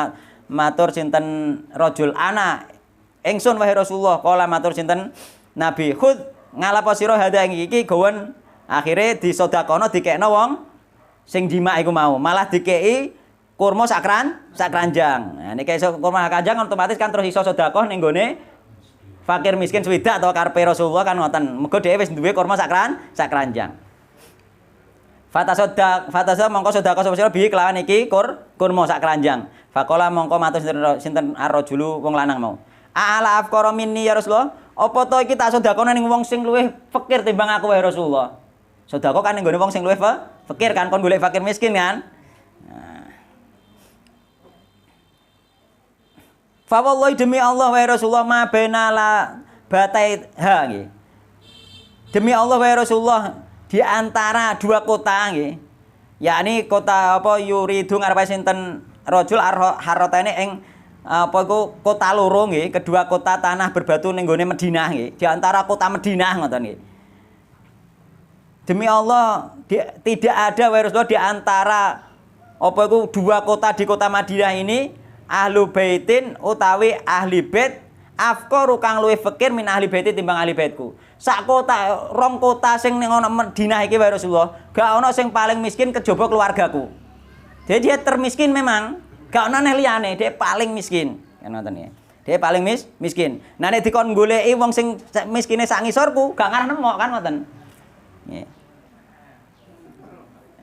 matur sinten rajul ana ingsun wahai Rasulullah. Kala matur sinten Nabi khud ngalapo sira hada ing iki gawon akhire disedekahno dikekno wong sing jima iku mau, malah dikei kurma sak keranjang. Nah nek iso kurma sak keranjang otomatis kan terus iso sedekah ning gone fakir miskin swidak atau karepe Rasulullah kan ngoten. Mergo dhewe wis duwe kurma sak keranjang. Fatasadaq mongko sedekah sapa sira bi kelawan iki kurma sak keranjang. Faqala mongko matur sinten ar-rajulu wong lanang mau. Ala afqara minni ya Rasulullah. Apa to iki tak sedekahno ning wong sing luwih fakir timbang aku wae Rasulullah. Sedekah kan ning gone wong sing luwih fakir kan kon golek fakir miskin kan. Nah. Fa wallahi demi Allah wa Rasulullah ma bainala batai ha nggih. Demi Allah wa Rasulullah di antara 2 kota nggih. Yakni kota apa yuridu ngarepe sinten rajul harrataine ing apa iku kota loro nggih, kedua kota tanah berbatu ning gone Madinah nggih. Di antara kota Madinah ngoten nggih. Demi Allah tidak ada Rasulullah di antara apa itu 2 kota di kota Madinah ini ahlu baitin utawi ahli bait afqaru kang luwih fakir min ahli baiti timbang ahli baitku. Sak kota 2 kota sing ning ana Madinah iki Rasulullah gak ana sing paling miskin kejaba keluargaku. Jadi dia termiskin memang, gak ana neh liyane, dia paling miskin. Kan ngoten ya. Dia paling miskin. Nah nek dikon goleki wong sing miskine sak ngisorku gak ngarah nemok kan ngoten.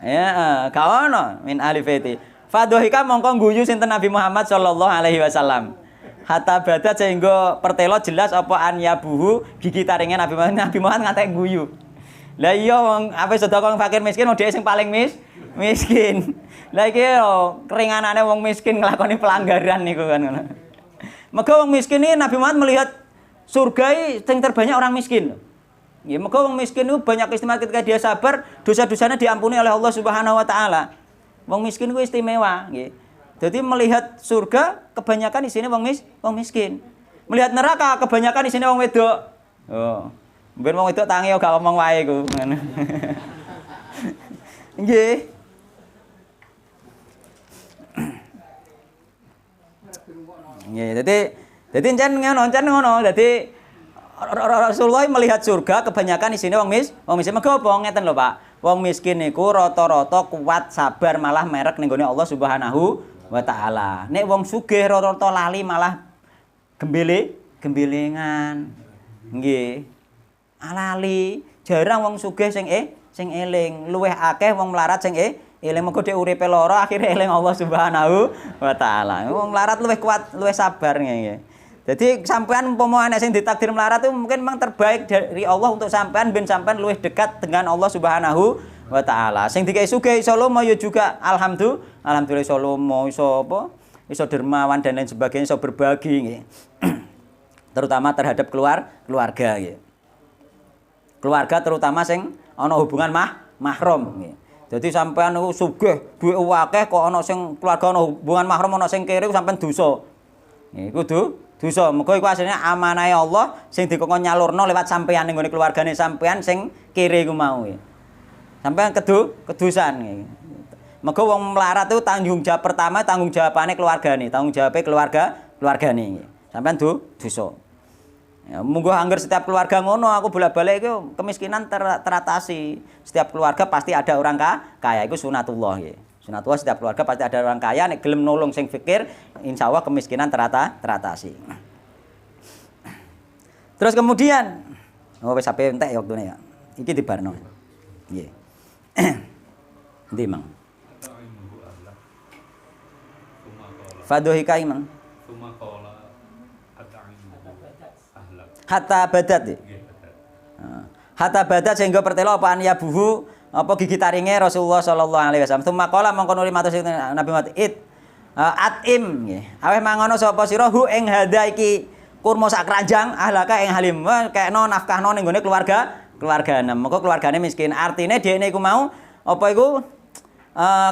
Ya, kaono min ahli baiti. Fadhika mongko guyu sinten Nabi Muhammad sallallahu alaihi wasallam. Hatta badat sehingga pertelo jelas apa an yabuhu gigi taringe Nabi Muhammad ngantek guyu. Lah iya wong ape sedekah fakir miskin wong dhewe sing paling miskin. Lah iki yo keringanane wong miskin nglakoni pelanggaran niku kan ngono. Mergo wong miskin iki Nabi Muhammad melihat surga sing terbanyak orang miskin. Ya, mergo wong miskin itu banyak istimewa ketika dia sabar, dosa-dosanya diampuni oleh Allah Subhanahu wa taala. Wong miskin itu istimewa, nggih. Jadi melihat surga kebanyakan isine wong miskin. Melihat neraka kebanyakan isine wong wedok. Oh. Ben wong wedok tangi gak ngomong wae iku. Nggih. Nggih, dadi encen ngono. Dadi Rasulullah melihat surga kebanyakan isinya wong miskin. Mergo apa ngeten lho, Pak. Wong miskin niku rata-rata kuat sabar malah merek ning gone Allah Subhanahu wa taala. Nek wong sugih rata-rata lali malah gembelengan. Nggih. Alali, jarang wong sugih sing eling, luweh akeh wong melarat sing eling mergo dhek uripe lara akhire eling Allah Subhanahu wa taala. Wong melarat luweh kuat, luweh sabar nggih. Jadi sampean umpama anak sing ditakdir melarat itu mungkin memang terbaik dari Allah untuk sampean ben sampean luwih dekat dengan Allah Subhanahu wa taala. Sing dikai sugih iso lomo ya juga alhamdulillah iso lomo, iso apa? Iso dermawan dan lain sebagainya, iso berbagi nggih. Terutama terhadap keluarga nggih. Keluarga terutama sing ana hubungan mahram nggih. Dadi sampean niku sugih, duwe akeh kok ana sing keluarga ana hubungan mahram ana sing kere sampean dosa. Nggih, kudu dosa. Muga iku asline amanahe Allah sing dikongkon nyalurno lewat sampean ning gone keluargane sampean sing kere iku mau nggih. Sampean kedosan nggih. Muga wong melarat itu tanggung jawab pertama tanggung jawabane keluargane, tanggung jawabe keluargane nggih. Sampean dosa. Ya, monggo anggar setiap keluarga ngono aku bolak-balik itu kemiskinan teratasi. Setiap keluarga pasti ada orang kaya, itu sunatullah ya. Sunatullah setiap keluarga pasti ada orang kaya nek gelem nolong sing fikir, insyaallah kemiskinan teratasi. Terus kemudian wis sampe entek ya waktune ya. Iki dibarno. Nggih. Ndi Mang? Fadohika Mang. Hatta badat. Hatta badat sehingga pertelo apa ya buhu apa gigi taringe Rasulullah sallallahu alaihi wasallam. Tsumma qala mongko nuli matur Nabi Muhammad atim nggih. Aweh mangono sapa sira hu ing hadza iki kurma sak kranjang ahlaka ing halim. Kekno nafkahno ning gone keluargane. Mengko keluargane miskin. Artine dhekne iku mau apa iku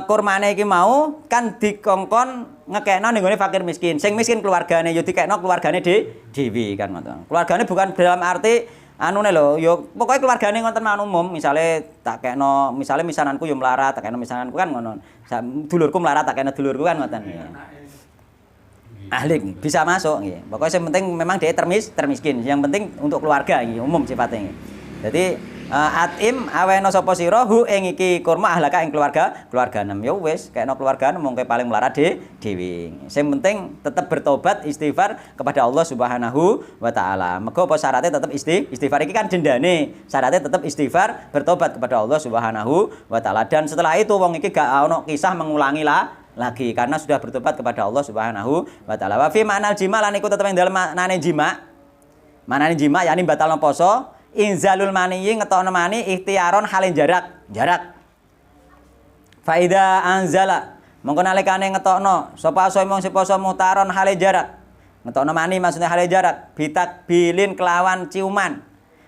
kurmane iki mau kan dikongkon ngekekno ning gone fakir miskin. Sing miskin keluargane ya dikekno keluargane dhewe kan ngoten. Keluargane bukan dalam arti anune lho, ya pokoke keluargane ngoten mawon umum. Misale tak kekno, misale misananku ya melarat, tak kekno misananku kan ngono. Dulurku melarat tak kekno dulurku kan ngoten. Ahli bisa masuk nggih. Pokoke sing penting memang dia termiskin. Yang penting untuk keluarga nggih, umum sifatnya. Jadi atim aweno sapa sira hu ing iki kurma ahlaka ing keluarganem ya wis kekno keluarganem mongke paling melarat dhewe. Sing penting tetap bertobat istighfar kepada Allah Subhanahu wa taala. Mergo apa syaratnya tetap istighfar iki kan dendane. Syaratnya tetap istighfar bertobat kepada Allah Subhanahu wa taala dan setelah itu wong iki gak ono kisah mengulangi lagi karena sudah bertobat kepada Allah Subhanahu wa taala. Wa fi ma'nal jima lan iku tetep ing dalem maknane jima. Manane jima yakni batalno poso. Inzalul maniyi ngetokno mani ikhtiaron halin jarak. Faida anzala mongko nalikane ngetokno sapa mong poso mutaron halin jarak. Ngetokno mani maksudnya halin jarak bitak bilin kelawan ciuman.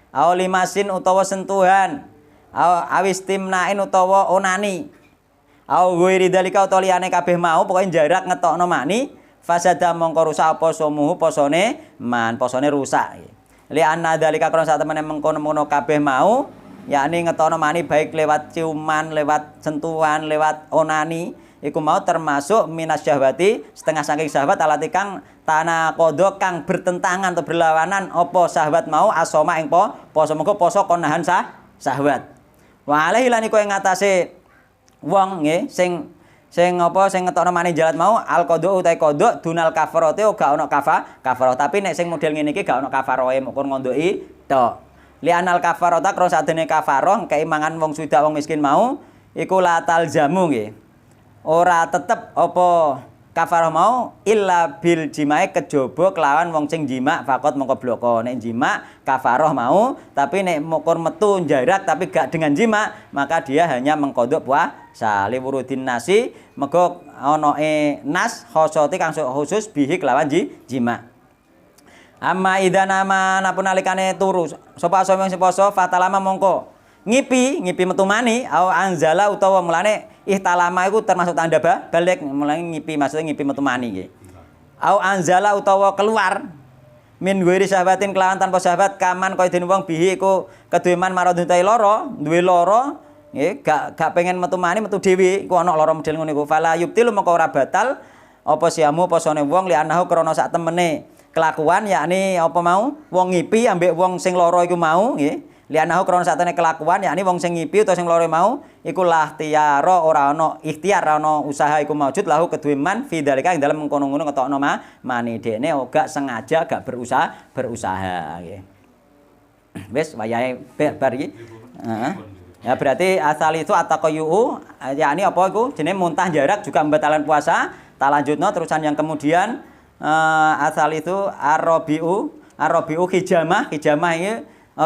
Au limasin utawa sentuhan. Au awistimnain utawa onani. Au ghairi dalika utawa liyane kabeh mau pokoke jarak ngetokno mani fasada mongko rusak apa somuhu posone rusak. Li anna dalika krono sak temene mengkono-mengkono kabeh mau yakni ngetono mani baik lewat ciuman, lewat sentuhan, lewat onani iku mau termasuk minas syahwati setengah saking syahwat alati kang tanah kodok kang bertentangan atau berlawanan apa syahwat mau asoma ing poso mengko poso konahan syahwat. Wa alaihi lan iku ing ngatasé wong nggih sing ngetokno mani jalat mau al qadha utahe qadha dunal kafarate gak ono kafarah tapi nek sing model ngene iki gak ono kafarohe mukun ngondoki tok li anal kafarata karo sadene kafarah keimangan wong sudak wong miskin mau iku latal jamu nggih ora tetep apa kafarah mau illa bil jimae kejaba kelawan wong sing jima fakot mongko bloko nek jima kafarah mau tapi nek mukun metu jarak tapi gak dengan jima maka dia hanya mengkodok puasa liwurudin nasi mergo ana nas khosoti kang khusus bihi kelawan jima amma idanama napun nalikane turu sapa sing poso fatalama mongko ngipi metu mani au anzala utawa mulane ihtalama iku termasuk tanda balik mulai ngipi maksudnya ngipi metu mani nggih. Au anzala utawa keluar min ghairi sahabatin kelawan tanpa sahabat kaman kaya dene wong bihi iku keduwe man maradun ta lara, duwe lara nggih gak pengen metu mani metu dhewe iku ana lara model ngono iku fala yubtilu mengko ora batal apa siamu posone wong li anahu krana sak temene kelakuan yakni apa mau wong ngipi ambek wong sing lara iku mau nggih. Lianahu krana satene kelakuan yakni wong sing ngipi utawa sing lara mau iku lahtiyara ora ana ikhtiar ora ana usaha iku maujud lahu kedue man fi dalika ing dalem mengkono-ngono ngetokno mani dekne gak sengaja gak berusaha nggih. Wis wayahe bar iki. Heeh. Ya berarti asal itu at-taqayyu yakni apa iku jenenge muntah jarak juga membatalkan puasa. Tak lanjutno terusan yang kemudian asal itu ar-rabi'u hijamah ini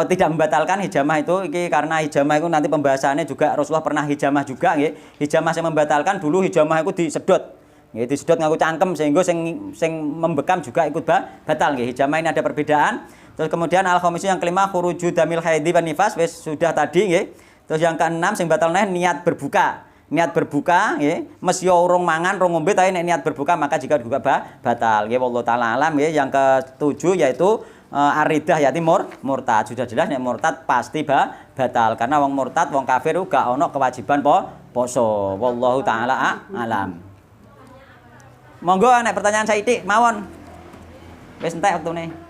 tidak membatalkan hijamah itu karena hijamah itu nanti pembahasannya juga Rasulullah pernah hijamah juga nggih. Hijamah yang membatalkan dulu hijamah itu disedot. Nggih, disedot nganggo cangkem sehingga sing membekam juga ikut batal nggih. Hijamah ini ada perbedaan. Terus kemudian al-khamisu yang kelima khuruju damil haidhi wan nifas wis sudah tadi nggih. Terus yang keenam sing batal neh niat berbuka. Niat berbuka nggih, mesti urung mangan, urung ngombe tapi nek niat berbuka maka jika juga batal nggih. Wallahu taala alam nggih. Yang ketujuh yaitu aridah yati murtad. Sudah jelas nek murtad pasti batal karena wong murtad wong kafir gak ono kewajiban poso. Wallahu taala alam. Monggo nek pertanyaan saiki mawon. Wis entek wektune.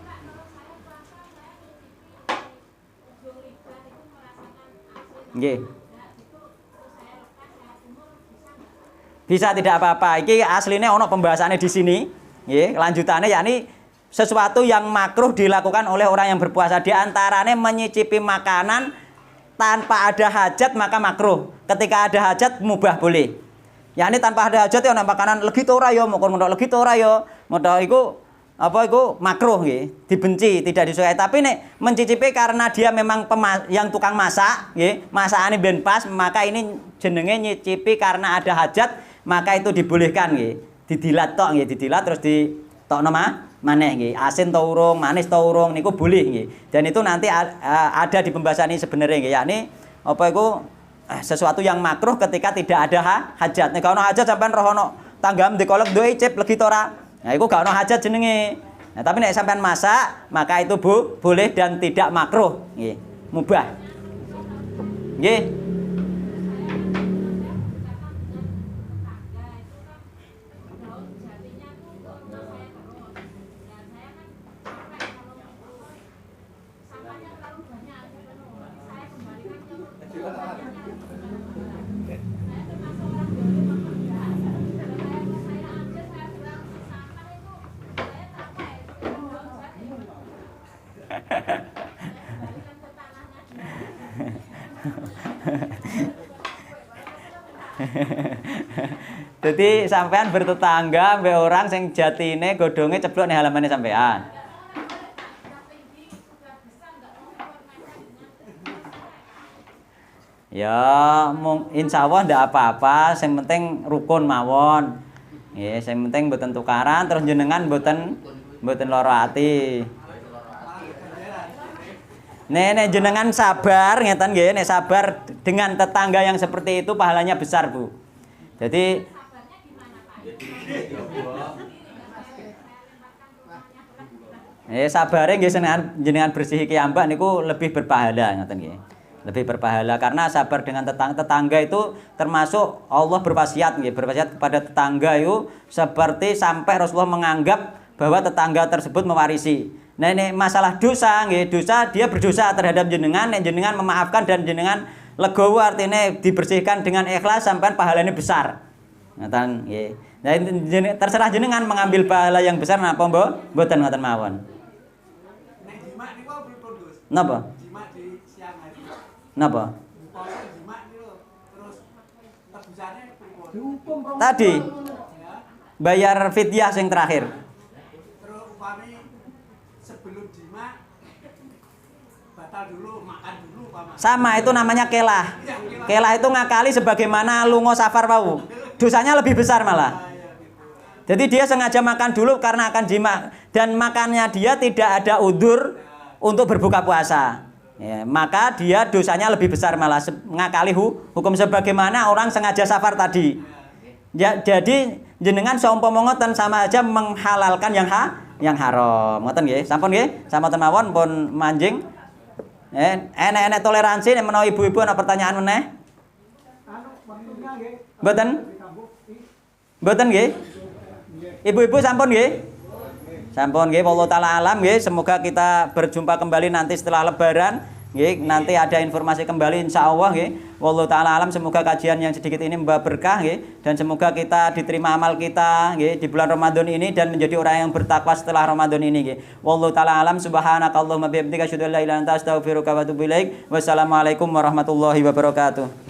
Nggih. Bisa tidak apa-apa. Iki aslinya ono pembahasannya di sini. Nggih, lanjutannya yakni sesuatu yang makruh dilakukan oleh orang yang berpuasa, di antaranya menyicipi makanan tanpa ada hajat maka makruh. Ketika ada hajat mubah boleh. Yakni tanpa ada hajat ya ana makanan legi to ora ya, mokon mondok legi to ora ya. Mondok iku apa iku makruh nggih, dibenci, tidak disukai. Tapi nek mencicipi karena dia memang yang tukang masak nggih, masakane ben pas, maka ini jenenge nyicipi karena ada hajat, maka itu dibolehkan nggih. Didilat tok nggih, didilat terus ditokno maneh nggih. Asin to urung, manis to urung niku boleh nggih. Dan itu nanti ada di pembahasan ini sebenarnya nggih, yakni apa iku sesuatu yang makruh ketika tidak ada hajat. Nek ono hajat sampean roh ono tanggam dikolek duwe icip legi to ora. Nah, iku gak ono hajat jenenge. Nah, tapi nek sampean masak, maka itu boleh dan tidak makruh nggih. Mubah. Nggih. Jadi sampean bertetangga mbek orang sing jatine godhonge ceblok ning halamane sampean. Ya, insyaallah ndak apa-apa, sing penting rukun mawon. Nggih, sing penting mboten tukaran terus jenengan mboten lara ati. Nek jenengan sabar ngeten nggih, nek sabar dengan tetangga yang seperti itu pahalanya besar, Bu. Jadi sabare nggih jenengan bersihi kiambak niku lebih berpahala ngoten nggih. Lebih berpahala karena sabar dengan tetangga itu termasuk Allah berwasiat nggih, berwasiat kepada tetangga itu seperti sampai Rasulullah menganggap bahwa tetangga tersebut mewarisi. Nah ini masalah dosa nggih, dosa dia berdosa terhadap jenengan, nek jenengan memaafkan dan jenengan legowo artinya dibersihkan dengan ikhlas sampai pahalanya besar. Ngoten nggih. Nah terserah jenengan mengambil pahala yang besar napa mboten ngoten mawon. Nek jimat niku pripun, Gus? Napa? Jimat di siang hari. Napa? Umpama jimat niku terus tebusane pripun? Tadi bayar fidyah yang terakhir. Terus upami sebelum jimat batal dulu, makan dulu upama. Sama itu namanya kelah. Kelah itu ngakali sebagaimana lungo safar wau. Dosanya lebih besar malah. Jadi dia sengaja makan dulu karena akan jima dan makannya dia tidak ada udzur untuk berbuka puasa. Ya, maka dia dosanya lebih besar malah ngakali hukum sebagaimana orang sengaja safar tadi. Ya, jadi jenengan saumpama ngoten sama aja menghalalkan yang haram. Ngoten nggih? Sampun nggih? Sampun mawon pun manjing. Enek-enek toleransi nek menawa ibu-ibu ana pertanyaan meneh. Mboten? Mboten nggih? Ibu-ibu sampun nggih? Sampun nggih, wallahu taala alam nggih. Semoga kita berjumpa kembali nanti setelah lebaran. Nggih, nanti ada informasi kembali insyaallah nggih. Wallahu taala alam, semoga kajian yang sedikit ini membawa berkah nggih, dan semoga kita diterima amal kita nggih di bulan Ramadan ini dan menjadi orang yang bertakwa setelah Ramadan ini nggih. Wallahu taala alam, subhanakallahumma bihamdika asyhadu an la ilaha illa anta astaghfiruka wa atubu ilaik. Wassalamualaikum warahmatullahi wabarakatuh.